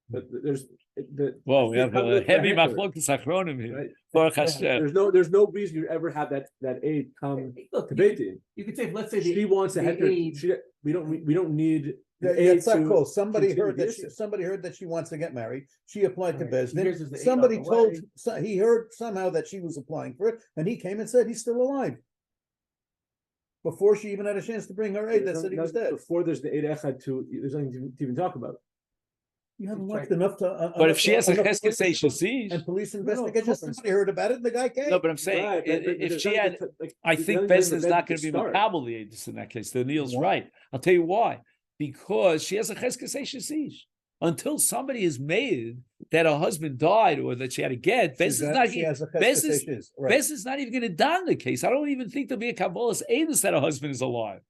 C: But there's
A: we have a heavy machlokas achronim here. Baruch Hashem.
C: There's no reason you ever have that aid come to Beit Din.
B: You could say, let's say
C: she wants a heter. We don't need.
D: That's not close. Somebody heard that she wants to get married. She applied to Bezdin. Somebody he heard somehow that she was applying for it, and he came and said he's still alive. Before she even had a chance to bring her aid, that said he was dead.
C: Before there's the Eid Echad there's nothing to even talk about.
D: You haven't watched enough to.
A: But if she has a cheskes seishes,
D: and police investigate, just somebody heard about it, and the guy came.
A: No, but I'm saying if she had, I think Bezdin is not going to be makabel the edus in that case. The Neil's right. I'll tell you why. Because she has a cheskes seishes. Until somebody is made that her husband died or that she had to get, Bezdin's not even going to don the case. I don't even think there'll be a kabbalas edus that her husband is alive.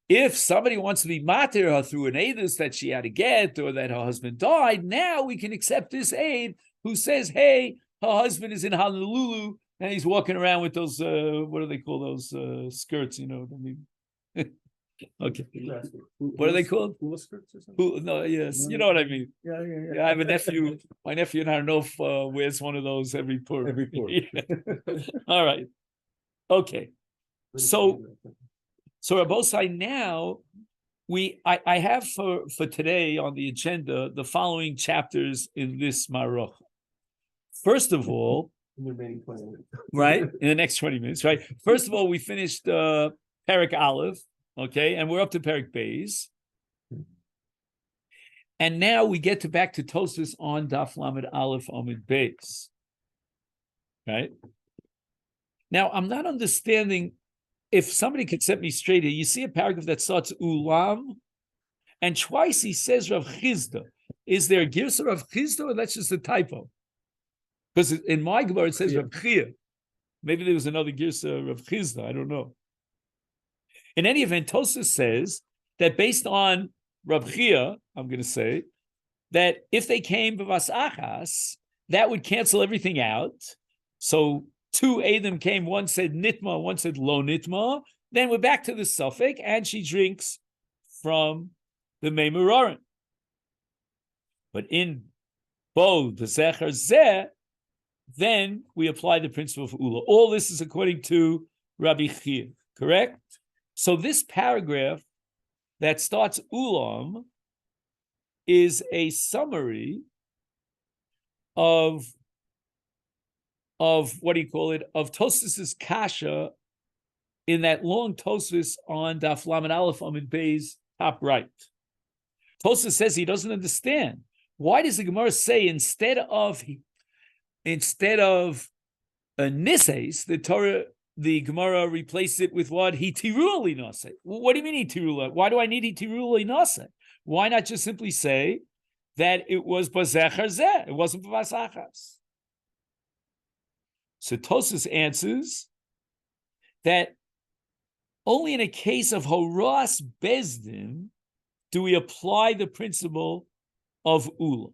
A: If somebody wants to be matir her through an edus that she had to get or that her husband died, now we can accept this aid who says, hey, her husband is in Honolulu and he's walking around with those, what do they call those skirts, you know what I mean? Okay. What are they called?
C: Ulah skirts or something?
A: No, yes. You know what I mean.
D: Yeah.
A: I have a nephew. My nephew in Harnof wears one of those every Purim.
D: Every Purim.
A: All right. Okay. So Rabosai, now I have for today on the agenda the following chapters in this Maroch. First of all,
B: In the remaining 20 minutes.
A: right, in the next 20 minutes, right? First of all, we finished Perek Aleph, okay, and we're up to Perek Beis. And now we get back to Tosfos on Daf Lamed Aleph Amud Beis. Right? Now, I'm not understanding. If somebody could set me straight here, you see a paragraph that starts Ulam, and twice he says Rav Chizda. Is there a Girsa of Rav Chizda, or that's just a typo? Because in my Gemara it says Rav Chia. Maybe there was another Girsa of Rav Chizda, I don't know. In any event, Tosfos says that based on Rav Chia, I'm going to say, that if they came b'vas achas, that would cancel everything out. So two Adam came, one said nitma, one said lo nitma. Then we're back to the suffix, and she drinks from the meimurorin. But in bo the zecher zeh, then we apply the principle of Ulah. All this is according to Rabbi Chia, correct? So this paragraph that starts Ulam is a summary of what do you call it? Of Tosfos' kasha in that long Tosfos on Daf Lamed Aleph Amud Beis, top right. Tosfos says he doesn't understand. Why does the Gemara say instead of a nises, the Gemara replaced it with what? Hitiru li nase. What do you mean hitiru? Why do I need hitiru li nase? Why not just simply say that it was bazecher zeh? It wasn't b'vasachas. So Tosfos answers that only in a case of horas bezdin do we apply the principle of Ulah.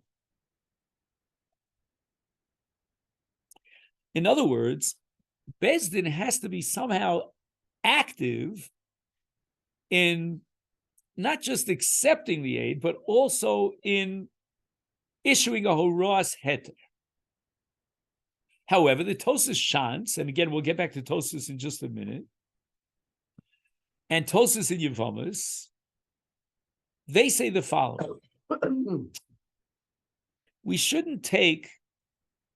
A: In other words, Bezdin has to be somehow active in not just accepting the aid, but also in issuing a horas heter. However, the Tosas Shantz, and again, we'll get back to Tosas in just a minute, and Tosas in Yevamis, they say the following. We shouldn't take,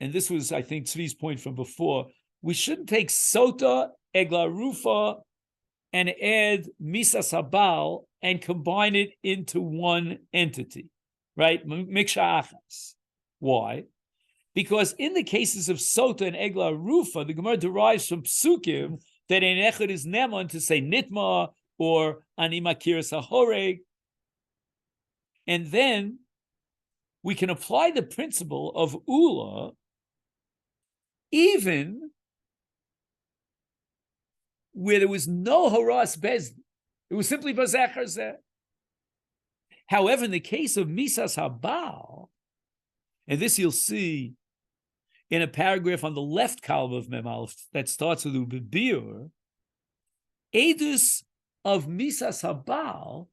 A: and this was, I think, Tzvi's point from before, we shouldn't take Sotah, Egla Rufa, and add Misas Habal and combine it into one entity, right? Miksha Achas. Why? Because in the cases of Sotah and Egla Rufa, the Gemara derives from Psukim that an Echad is Neman to say Nitma or Animakiris HaHoreg. And then we can apply the principle of Ulah even where there was no Haras Bezdin. It was simply Bazachar Zeh. However, in the case of Misas Habal, and this you'll see in a paragraph on the left column of Mem Aleph that starts with BIyun, Edus of Misas Habal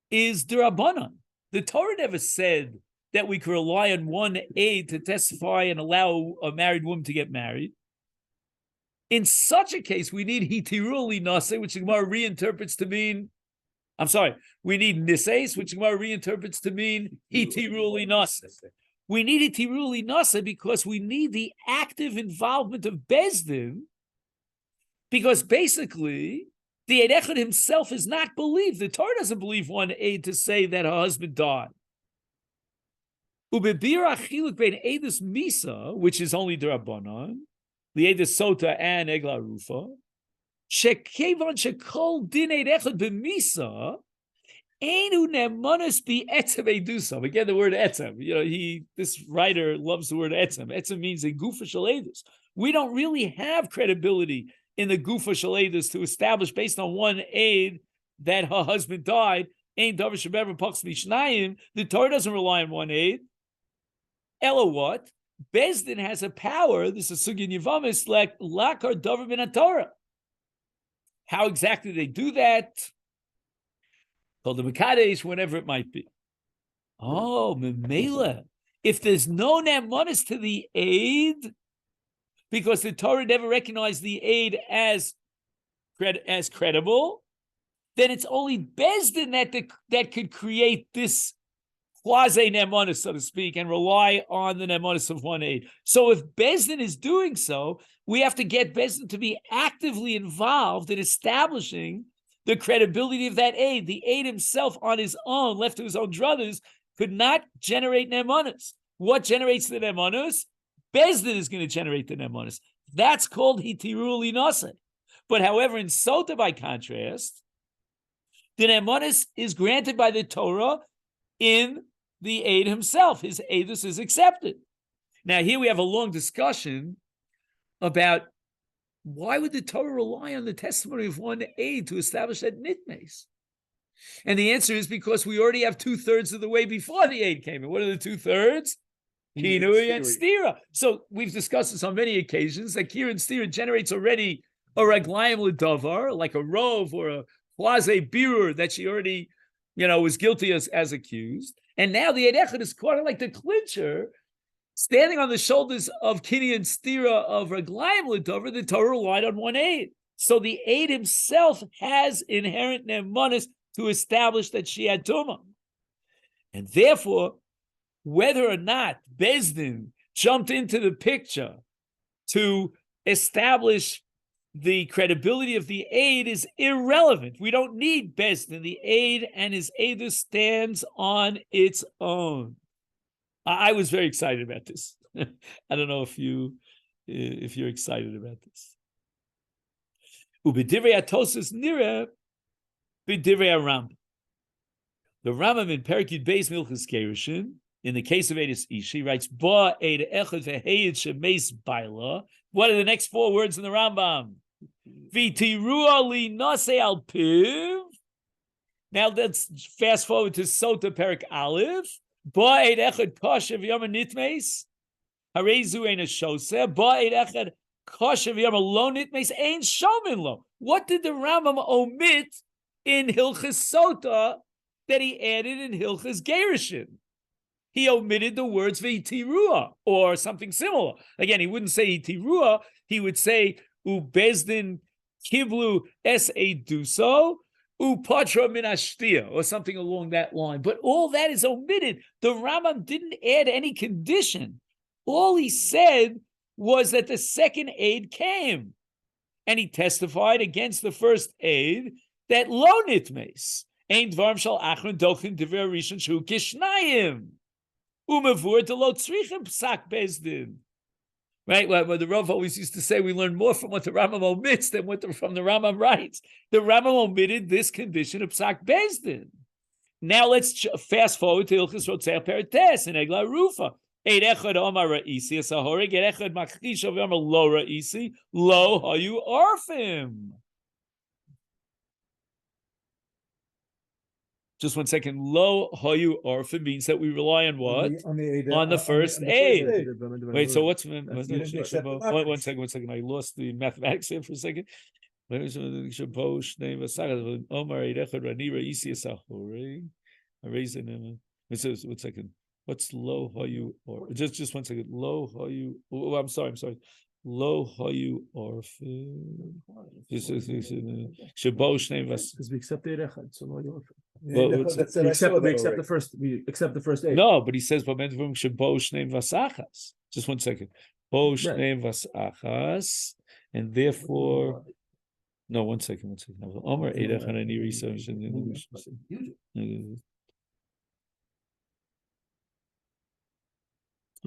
A: is D'Rabbanan. The Torah never said that we could rely on one aid to testify and allow a married woman to get married. In such a case, we need hitiruli nase, which the Gemara reinterprets to mean, we need nises, which the Gemara reinterprets to mean hitiruli nase. We need hitiruli nase because we need the active involvement of Bezdin, because basically, the Eid Echad himself is not believed. The Torah doesn't believe one aid to say that her husband died. Ubebir achiluk bein edus misa, which is only D'Rabbanan, the edus Sotah and Egla Rufa, shekevan shekol din Eid Echad b'misa, enu nemanis be etzem edusam. Again, the word etzem. This writer loves the word etzem. Etzem means a gufa shel edus. We don't really have credibility in the gufa shel edus to establish based on one aid that her husband died. Ein davar shebever pachs mishnayim. The Torah doesn't rely on one aid. Ella what? Bezdin has a power. This is Sugin Yevamis, like lakar davar bin Torah. How exactly they do that? Called the Mekadesh, whenever it might be. Oh, Memela. If there's no nemanis to the aid, because the Torah never recognized the aid as credible, then it's only Bezdin that could create this quasi-nemanis, so to speak, and rely on the nemanis of one aid. So if Bezdin is doing so, we have to get Bezdin to be actively involved in establishing the credibility of that aid. The aid himself on his own, left to his own druthers, could not generate nemanis. What generates the nemanis? Bezdin is going to generate the nemanis. That's called hitiruli nase. But however, in Sotah, by contrast, the nemanis is granted by the Torah in the aid himself. His aidus is accepted. Now, here we have a long discussion about why would the Torah rely on the testimony of one aid to establish that nitmes? And the answer is because we already have 2/3 of the way before the aid came in. What are the 2/3? Kinui and stira. So we've discussed this on many occasions that Kira and stira generates already a raglayim l'davar, like a rov or a quasi birur that she already, was guilty as accused. And now the Eid Echad is caught like the clincher, standing on the shoulders of Kini and stira of raglayim l'davar. The Torah relied on one aid. So the aid himself has inherent nemanis to establish that she had tumah. And therefore, whether or not Bezdin jumped into the picture to establish the credibility of the aid is irrelevant. We don't need Bezdin. The aid and his aidus stands on its own. I was very excited about this. I don't know if you're excited about this. Ubedivrei Tosas nira b'divrei Rambam. The Rambam in Perek Yud Beis Milchus Gerushin, in the case of Eidus Ishi, writes, Ba Eid Echad V'Heid Shemeis Baila. What are the next 4 words in the Rambam? V'tirua li nase al piv. Now let's fast forward to Sotah Perek Aleph. Ba Eid Echad Kasha V'Yom Nitmes. Harezu Ein Shoseh. Ba Eid Echad Kasha V'Yom Lo Nitmes Ein Shomin Lo. What did the Rambam omit in Hilchas Sotah that he added in Hilchas Gerushin? he omitted the words v'yitirua or something similar. Again, he wouldn't say yitirua. He would say ubezdin kiblu es eduso upatra min ashtia or something along that line. But all that is omitted. The Rambam didn't add any condition. All he said was that the second aid came, and he testified against the first aid that lo nitmes ein dvarim shal achron dochin divrei rishon shu kishnayim umavur de lo tzrichim psak bezdin. Right? Well, the Rav always used to say we learn more from what the Rambam omits than from the Rambam writes. The Rambam omitted this condition of psak bezdin. Now let's fast forward to Ilchus Rotzeh Perites and Egla Rufa. Eid echad omar ra'isi as a horig, eid echad makchish of omar lo ra'isi, lo hayu orfim. Just 1 second. Lo hayu orfim means that we rely on what? On the first aid. Wait, so what's 1 second. I lost the mathematics here for a second. Omar eid echad rani ra'isi as a horig. I raise it in. It says 1 second. What's lo hayu or just 1 second? Lo hayu. Oh, I'm sorry. Lo hayu orfim. Shabo shnei vas.
C: Because we accept the echad, so lo hayu orfim. We accept the first aid.
A: No, but he says shabo shnei vasachas. Just 1 second. Bo shnei vasachas, and therefore. No, 1 second. Omar eidach hanani risa.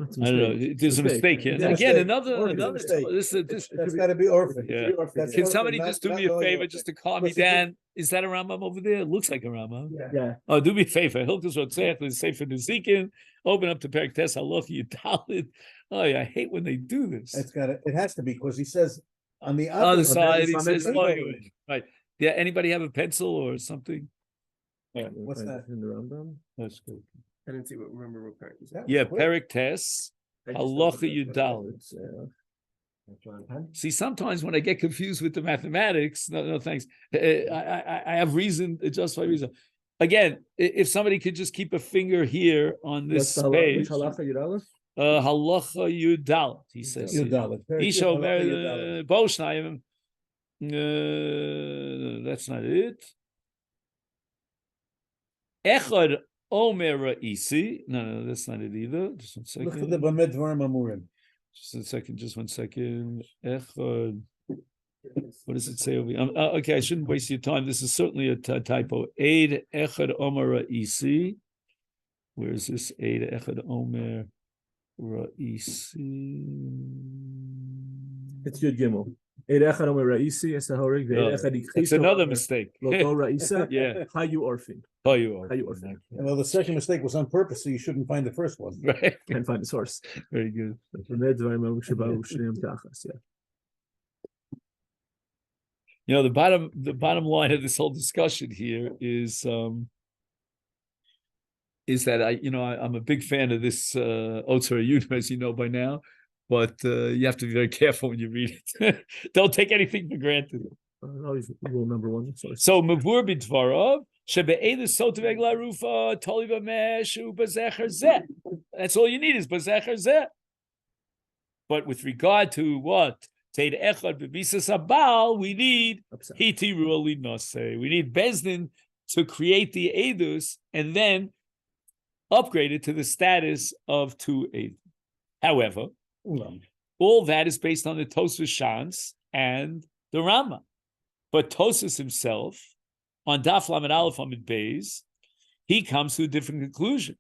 A: I don't know. There's a mistake here. Again, another. This
D: That's got to be orphan.
A: Yeah. Can somebody just do me a favor, just to calm me down? Is that a Rambam over there? It looks like a Rambam.
C: Yeah.
A: Oh, do me a favor. Hilchos Rotzeh is Sefer Nezikin. Open up to Perek Tes Halacha Yudalid. Oh, yeah, I hate when they do this.
D: It has to be because he says on the
A: other side. He says, right. Yeah. Anybody have a pencil or something?
D: Yeah. What's that
C: in the Rambam?
A: That's good.
B: I didn't remember what Perek is.
A: Yeah, Perek Tes Halacha Yudalid. See, sometimes when I get confused with the mathematics, no thanks. I have reason, justify reason. Again, if somebody could just keep a finger here on this page.
C: Halacha Yudalid?
A: Halacha Yudalid, he says.
D: Yudalid.
A: Isha Omer Boshnayim. That's not it. Echad Omer Ra'isi. No, that's not it either. Just 1 second.
D: Look at the Bamed Dvarim Amurim.
A: Just 1 second. Echad. What does it say over here? Okay, I shouldn't waste your time. This is certainly a typo. Eid Echad Omer Ra'isi. Where is this? Eid Echad Omer Ra'isi.
C: It's Yud Gimel. It's
A: another mistake.
C: Yeah. Hayu orfin.
D: Well, the second mistake was on purpose, so you shouldn't find the first one.
A: Right.
C: Can't find the source.
A: Very good. You know, the bottom line of this whole discussion here is that I'm a big fan of this Otzar Yud, as you know by now. But you have to be very careful when you read it. Don't take anything for granted.
C: Always rule number one.
A: So mavur b'dvarav shebe'edus Sotah v'egla rufa toli b'mesh u'bazecher zeh. That's all you need is bazecher zeh. But with regard to what teid echad b'bisas abal, we need hitiru alinase. We need bezdin to create the edus and then upgrade it to the status of 2 edus. However, all that is based on the Tosfos Shans and the Rama. But Tosfos himself, on Daf Lamed Aleph Amud Beis, he comes to a different conclusion,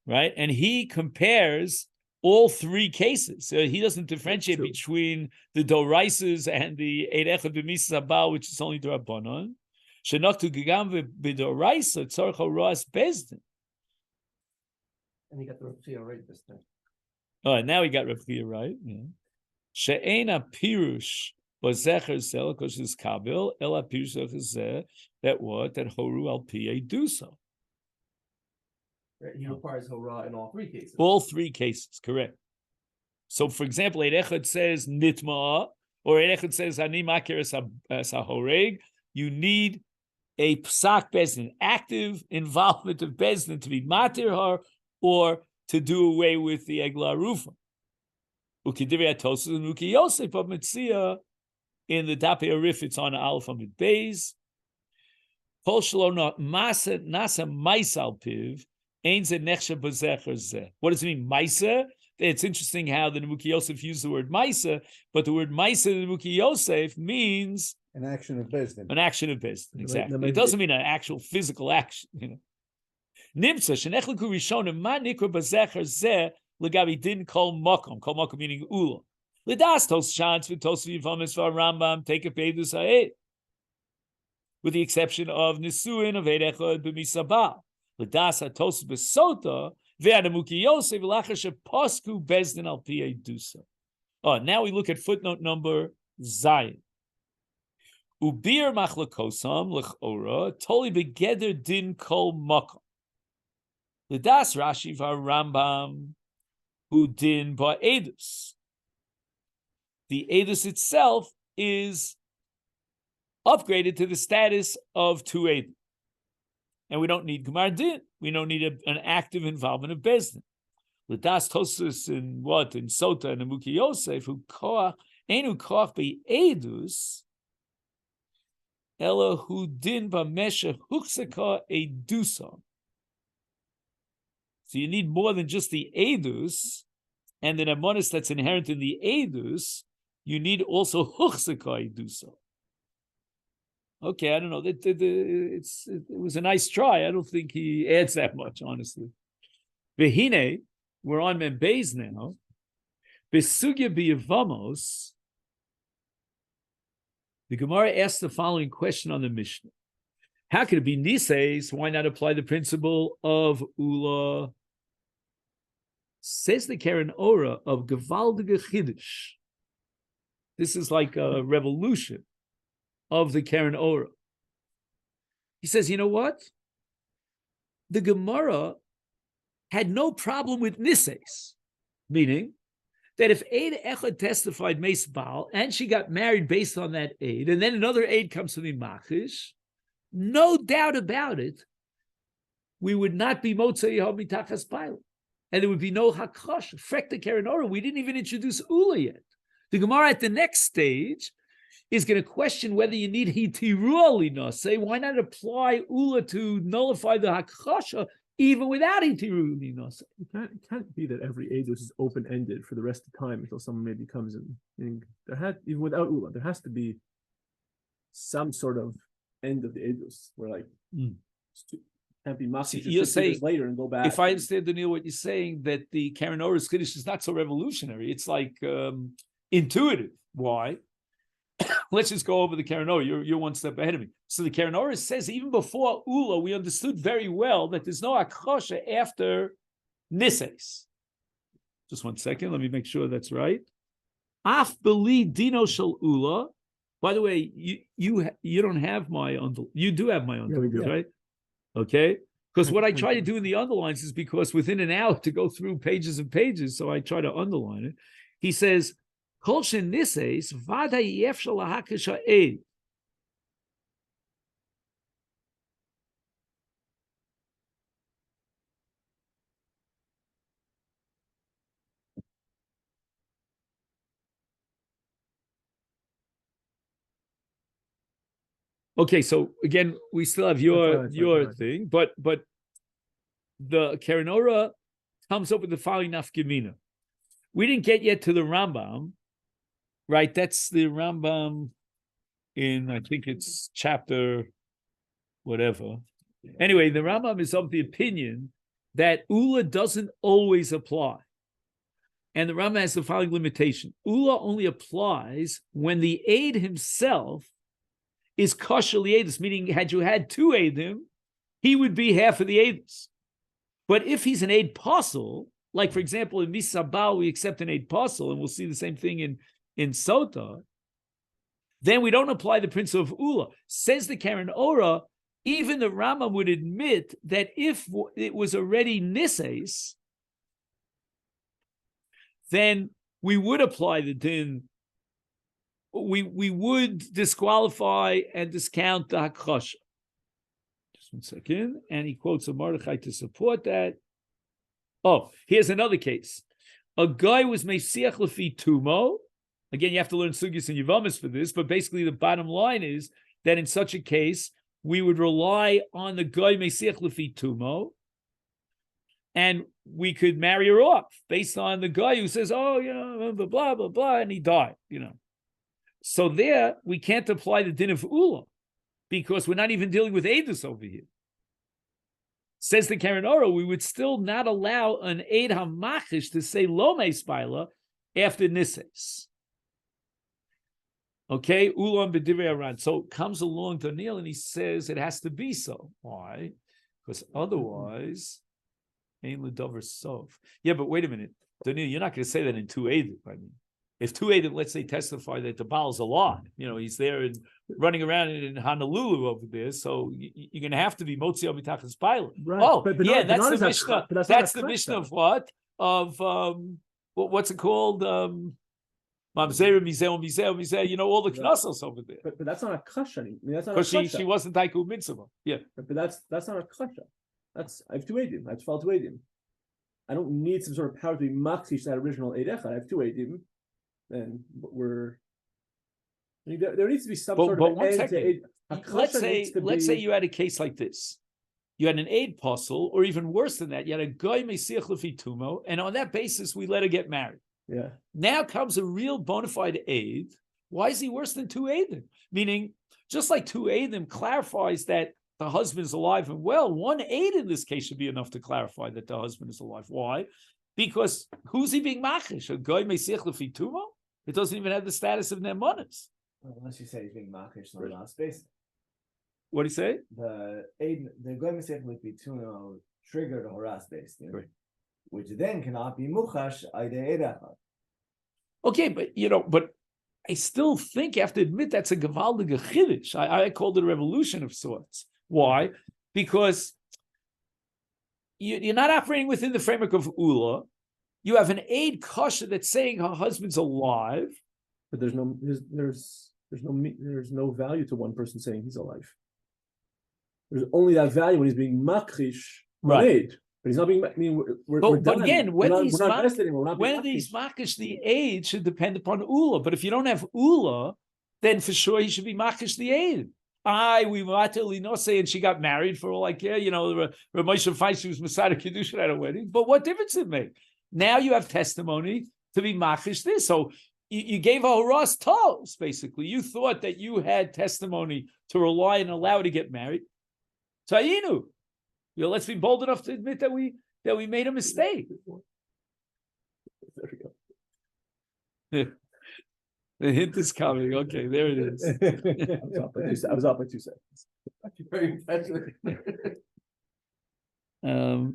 A: right? And he compares all 3 cases. So he doesn't differentiate between the Doraisas and the Eid Echad B'Misas Abal, which is only D'Rabbanan. Shenachtu Gigam B'Doraisa Tzorach Roas Bezdin.
B: And he got the Rav right this time.
A: All right, now we got Rav Chia right. She'ena pirush bazecher zel koshes kabel ela pirush zeh that what that horu al pi do so.
B: Right, he requires hora in all 3 cases.
A: All 3 cases, correct. So, for example, Eid Echad says nitma, or Eid Echad says ani makir as a horeg. You need a psak bezdin, active involvement of bezdin to be matir her or to do away with the Egla Rufa. Ukidivya Tosus and Uki Yosef of Metzia in the Dape Arif, it's on Alpha Mid Beis. Kol Shalom Nasa Maisal Piv, Ein Ze Nechsha Bazecher Zeh. What does it mean, Maisa? It's interesting how the Nebuki Yosef used the word Maisa, but the word Maisa in Nebuki Yosef means
D: an action of Bezdin.
A: An action of Bezdin, exactly. It doesn't mean an actual physical action, Nimtza Shenechliku Rishonim Ma Nikra Bazecher Zeh Legabi Din Kol Mokom meaning Ulah. Ledas Tos Shans V'Tos V'Yivamis V'Rambam Take a Pedus Ha'ed, with the exception of Nisuin of Eid Echad B'Misabah. Ledas HaTos B'Sotah Ve'Adamuki Yosef V'Lachash Posku Bezdin Al Pi Dusa. Oh, now we look at footnote number Zayin. Ubir Machlakosam L'Chora Toli Begeder Din Kol Mokom. Ledas Rashi V'Rambam Hu Din Ba'edus. The edus itself is upgraded to the status of two edus. And we don't need Gemar Din. We don't need an active involvement of Bezdin. L'das Tosus in what? In Sotah and Nebuki Yosef, who koach, enu koach be edus, ela hu din b'mesha huksaka edusa. So you need more than just the edus, and the nemonis that's inherent in the edus, you need also huksaka edusa. Okay, I don't know. It was a nice try. I don't think he adds that much, honestly. Vehine, we're on Membeis now. Besugya biyavamos. The Gemara asks the following question on the Mishnah: how could it be nises? Why not apply the principle of Ulah? Says the Karen Ora of Gevaldige Chiddush. This is like a revolution of the Karen Ora. He says, you know what? The Gemara had no problem with Nises, meaning that if Eid Echad testified Meis Baal and she got married based on that Eid, and then another Eid comes to the Machish, no doubt about it, we would not be Motzei Yehov Mitachas Baal. And there would be no Hakash. Frek the Karen Ora. We didn't even introduce Ulah yet. The Gemara at the next stage is going to question whether you need Hitiru Alina. Say, why not apply Ulah to nullify the Hakasha even without Hitiru Alina?
C: It can't be that every edus is open-ended for the rest of the time until someone maybe comes in. Meaning even without Ulah, there has to be some sort of end of the edus where can't be masi.
A: You're saying
C: later and go back.
A: If I understand, Daniel, what you're saying, that the Karen Ora's Kiddush is not so revolutionary. It's like intuitive. Why? Let's just go over the Karen Ora. You're one step ahead of me. So the Karen Ora says even before Ulah, we understood very well that there's no akosha after Nises. Just 1 second. Let me make sure that's right. Af beli dino shel Ulah. By the way, you don't have my underline. You do have my underline, right? Okay. Because what I try to do in the underlines is because within an hour to go through pages and pages, so I try to underline it. He says, Kol shenises vada yefshal lahakasha eid. Okay, so again, we still have your thing, but the Karen Ora comes up with the following nafkamina. We didn't get yet to the Rambam, right? That's the Rambam in, I think it's chapter whatever. Anyway, the Rambam is of the opinion that Ulah doesn't always apply. And the Rambam has the following limitation. Ulah only applies when the aid himself is kosher liedus, meaning had you had two aidim, he would be half of the aidus. But if he's an aid apostle, like for example in Misabal we accept an aid apostle, and we'll see the same thing in Sotah, then we don't apply the principle of Ulah. Says the Karen Ora, even the Rambam would admit that if it was already Nises, then we would apply the din. We would disqualify and discount the Hakosha. Just 1 second. And he quotes a Mordechai to support that. Oh, here's another case. A guy was Mesiach Lefi Tumo. Again, you have to learn Sugis and Yevamis for this, but basically the bottom line is that in such a case, we would rely on the guy Mesiach Lefi Tumo, and we could marry her off based on the guy who says, oh, you know, blah, blah, blah, blah, and he died, you know. So there, we can't apply the din of Ulah because we're not even dealing with Eidus over here. Says the Karen Oro, we would still not allow an Eid HaMachish to say Lo Meispaila after Nises. Okay, Ulam B'divrei Aran. So comes along Daniel and he says it has to be so. Why? Because otherwise, Ein L'Dover Sof. Yeah, but wait a minute. Daniel, you're not going to say that in 2 Eidim. I mean, if 2 Eidim, let's say, testify that the Baal's alive, you know, he's there and running around in Honolulu over there, so you're going to have to be Motzio Mitachas Pilot.
C: Right.
A: Oh,
C: but
A: yeah,
C: not,
A: that's
C: but
A: the Mishnah. That's the Mishnah of what? Of what's it called? Mamzera, Mizeh, you know, all the knossos over there.
C: But that's not a kasha. I mean, that's not
A: because she wasn't Taiku Mitzvah. Yeah.
C: But that's not a kasha. I have 2 Eidim. I have 12 Eidim. I don't need some sort of power to be maksish that original Eid Echad. I have 2 Eidim. Then there needs to be some sort of
A: one second. Let's say you had a case like this. You had an Eid Puzzle, or even worse than that, you had a Goy Mesiach Lefi Tumo, and on that basis, we let her get married.
C: Yeah.
A: Now comes a real bona fide Eid. Why is he worse than 2 Eidim? Meaning, just like 2 Eidim clarifies that the husband is alive and well, 1 Eid in this case should be enough to clarify that the husband is alive. Why? Because who's he being machish? A Goy Mesiach Lefi Tumo? It doesn't even have the status of Nemanis.
E: Well, unless you say he's being machish on the last base.
A: What do you say?
E: The Goy Mesiach Lefi Tumo triggered a Horas base,
A: right,
E: which then cannot be muchash Eid Echad.
A: Okay, but I still think you have to admit that's a gewaldige chiddush. I called it a revolution of sorts. Why? Because you're not operating within the framework of Ulah. You have an Eid Kasha that's saying her husband's alive,
C: but there's no value to one person saying he's alive. There's only that value when he's being makrish, right? But he's not being. I mean, we're done.
A: But again, whether these
C: makish
A: the Eid should depend upon Ulah. But if you don't have Ulah, then for sure he should be makish the Eid. We matili no say, and she got married for all I care. You know, Ramosha Feinstein was Masada Kedusha at a wedding. But what difference does it make? Now you have testimony to be makish this. So you gave a horas toes, basically. You thought that you had testimony to rely and allow her to get married. Tayinu. You know, let's be bold enough to admit that we made a mistake.
C: There we go.
A: Yeah. The hint is coming. Okay, there it is.
C: I was off by 2 seconds.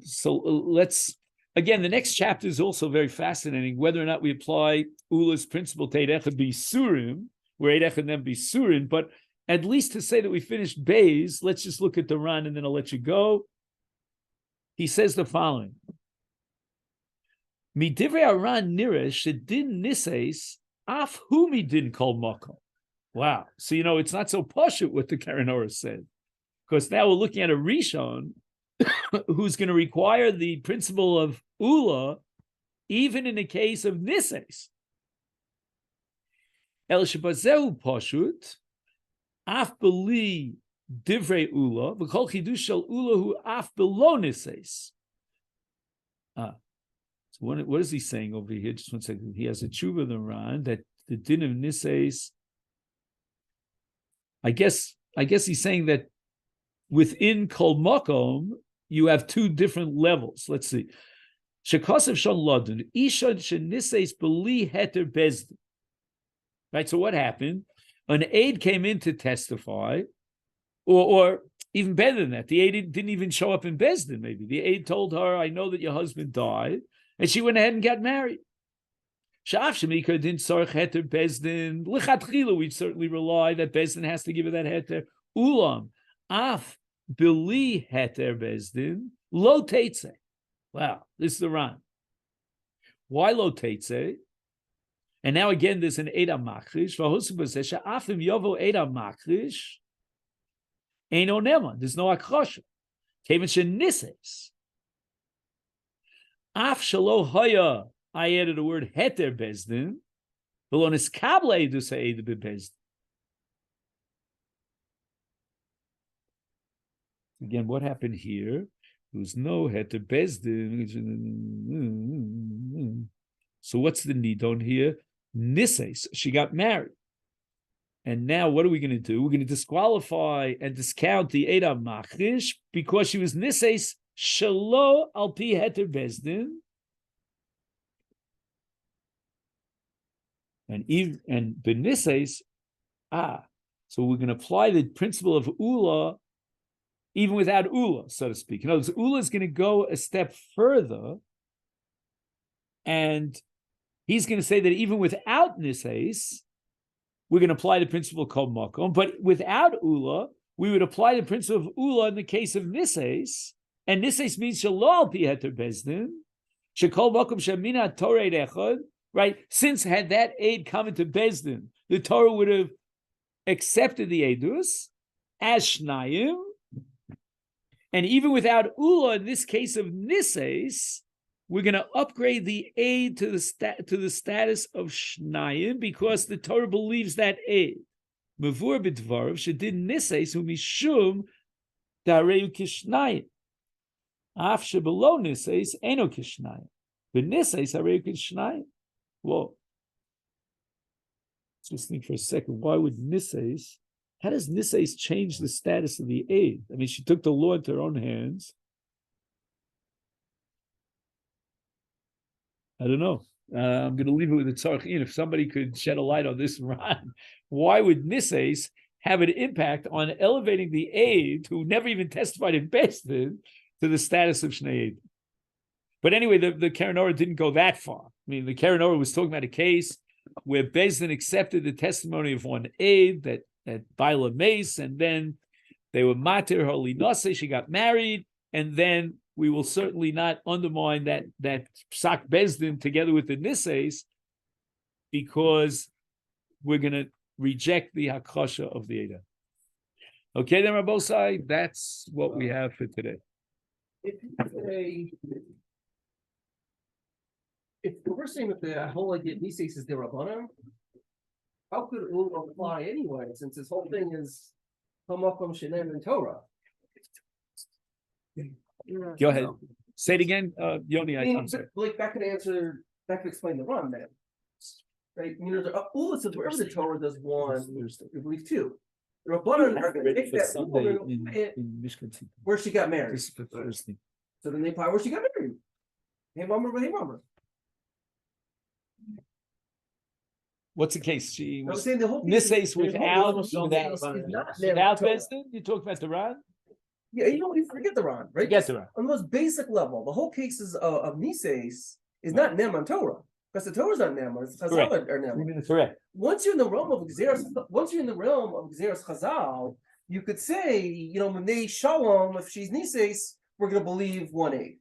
A: So let's again. The next chapter is also very fascinating. Whether or not we apply Ulah's principle to Eid Echad B'Surim, where Eid Echad then B'Surim, but at least to say that we finished Beis, let's just look at the Ran and then I'll let you go. He says the following: Midivrei Aran nira shedin nises af hu midin kol makom. Wow. So it's not so pashut what the Karen Orah said, because now we're looking at a Rishon who's going to require the principle of Ulah even in the case of nises. El shebazehu pashut af beli divrei Ulah v'kol chidush shel Ulah hu af below nises. So what is he saying over here? Just 1 second. He has a tshuva in the Ran that the din of nises. I guess he's saying that within kol makom you have 2 different levels. Let's see. Shekasav shon ladun isha shenises beli heter bezdin. Right. So what happened? An aide came in to testify, or even better than that, the aide didn't even show up in Bezdin. Maybe the aide told her, "I know that your husband died," and she went ahead and got married. Sha'af shemika din sarch heter Bezdin lichatchila. We'd certainly rely that Bezdin has to give her that heter. Ulam af beli heter Bezdin lo teitze. Wow, this is the Ran. Why lo teitze? And now again, there's an Eid HaMakrish. Afim yovo Eid HaMakrish. Ain't no nema. There's no akrosha. Kevin shenises. Af shelo haya, I added the word heter bezdin. V'lo niskable edus ha'ed bebezdin. Again, what happened here? There was no heter bezdin. So what's the nidon here? Nises. She got married. And now what are we going to do? We're going to disqualify and discount the Eid HaMachrish because she was Nises Shelo al pi heter bezdin. And Benises, so we're going to apply the principle of Ulah even without Ulah, so to speak. In other words, Ulah is going to go a step further, and he's going to say that even without Nises, we're going to apply the principle called Makom. But without Ulah, we would apply the principle of Ulah in the case of Nises, and Nises means Shelo al pi heter bezdin, Shekol Makom shemina Torah echad. Right? Since had that aid come into Bezdin, the Torah would have accepted the Eidus as Shnayim. And even without Ulah, in this case of Nises, we're going to upgrade the aid to the status of Shnayim because the Torah believes that aid. Mavur b'dvarav shedid Nises hu mishum dareu kishnayim. Af shebelo Nises eno kishnayim. B'Nises hareu kishnayim. Whoa. Let's just think for a second. Why would Nises, how does Nises change the status of the aid? I mean, she took the law into her own hands. I don't know. I'm going to leave it with the Tzarchin. If somebody could shed a light on this, Ron, why would Nises have an impact on elevating the aid who never even testified in Besdin to the status of Shnei Eid? But anyway, the Keren Orah didn't go that far. I mean, the Keren Orah was talking about a case where Bezdin accepted the testimony of one aide that Baila Mace, and then they were matir her linase, she got married, and then we will certainly not undermine that Psak Bezdin together with the Nises because we're going to reject the Hakasha of the Eidah. Okay, then Rabbosai, that's what we have for today.
B: If we're saying that the whole idea of Nises is the Rabbanan, how could Ulah apply anyway, since this whole thing is Hamakom Shenem and Torah?
A: Go ahead. Say it again, Yoni. I'm sorry.
B: Like that could explain the run then. Right? You know, Ulah says wherever the Torah does one, I believe two. The Rabbanan are going to take that where she got married. This is the first thing. So then they apply where she got married. Hey, Mama.
A: What's the case? She was
B: saying the whole
A: Nises without Bezdin? You talk about the Ran?
B: Yeah, you forget the Ran, right?
A: Forget the Ran.
B: On the most basic level, the whole cases of Nises is not Nem on Torah. Because the Torah's not Nem, it's Chazal are Nem.
A: Correct.
B: Once you're in the realm of Gzeras Chazal, you could say, Menei Shalom, if she's Nises, we're going to believe 1A.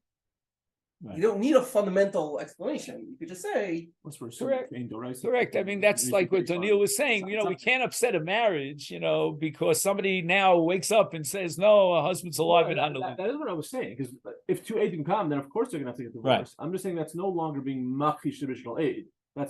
B: Right. You don't need a fundamental explanation. You could just say,
A: correct. I mean, that's like what Daniel was saying. We can't upset a marriage, because somebody now wakes up and says, no, a husband's alive and unalive.
C: That is what I was saying, because if two Eidim come, then of course they're going to have to get divorced. Right. I'm just saying that's no longer being Machish traditional Eid.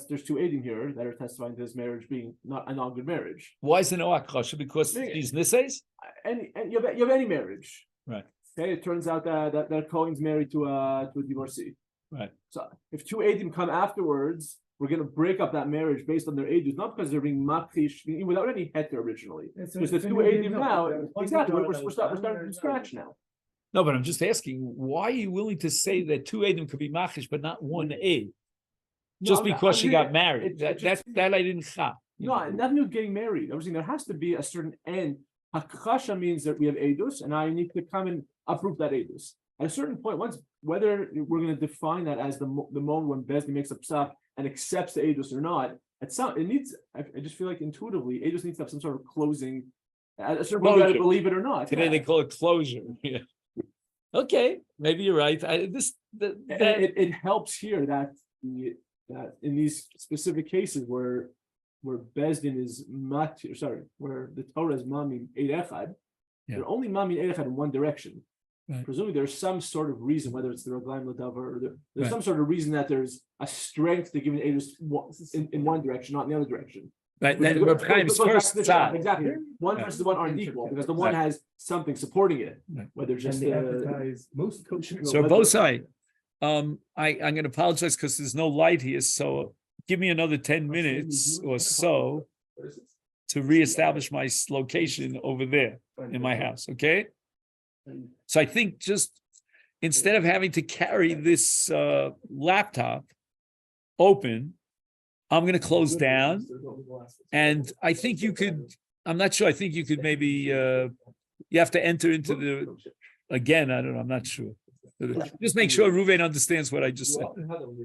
C: There's two Eidim here that are testifying to this marriage being not a non-good marriage.
A: Why is it no Akasha? Because she's Nises?
C: And you have any marriage.
A: Right.
C: Okay, it turns out that Cohen's married to a divorcee.
A: Right.
C: So if two Eidim come afterwards, we're going to break up that marriage based on their Eidus, not because they're being Machish without any heter originally. Because the two Eidim now, exactly, we're starting from scratch now.
A: No, but I'm just asking, why are you willing to say that two Eidim could be Machish but not one Eid? Just because she got married. That I didn't chop.
C: No, nothing with getting married. I was saying there has to be a certain end. Hakasha means that we have Eidus, and I need to come and uproot that Eidus. At a certain point, whether we're going to define that as the moment when Bezdin makes a psak and accepts the Eidus or not, I just feel like intuitively, Eidus needs to have some sort of closing. At a certain point, whether believe it or not.
A: Today they call it closure. Yeah. Okay, maybe you're right.
C: It helps here that in these specific cases where Bezdin is where the Torah is mamim eid echad, they're only mamim eid echad in one direction.
A: Right.
C: presumably there's some sort of reason, whether it's the Raglaim Ladavar or there's
A: Right.
C: some sort of reason that there's a strength to giving Edus in one direction, not in the other direction.
A: Right.
C: Which
A: That
C: goes-
A: Reb
C: goes
A: Chaim's
C: back to
A: first
C: the
A: thought.
C: exactly. One
A: Yeah.
C: versus the one aren't equal because the one
A: Right.
C: has something supporting it,
A: Right.
C: whether just
B: And they advertise most coaches.
A: So both sides. I'm going to apologize because there's no light here. So give me another 10 minutes or so to reestablish my location over there in my house. Okay. So I think just instead of having to carry this laptop open, I'm going to close down. And I think you could, I'm not sure. I think you could maybe, you have to enter into the, again, I don't know. I'm not sure. Just make sure Ruven understands what I just said.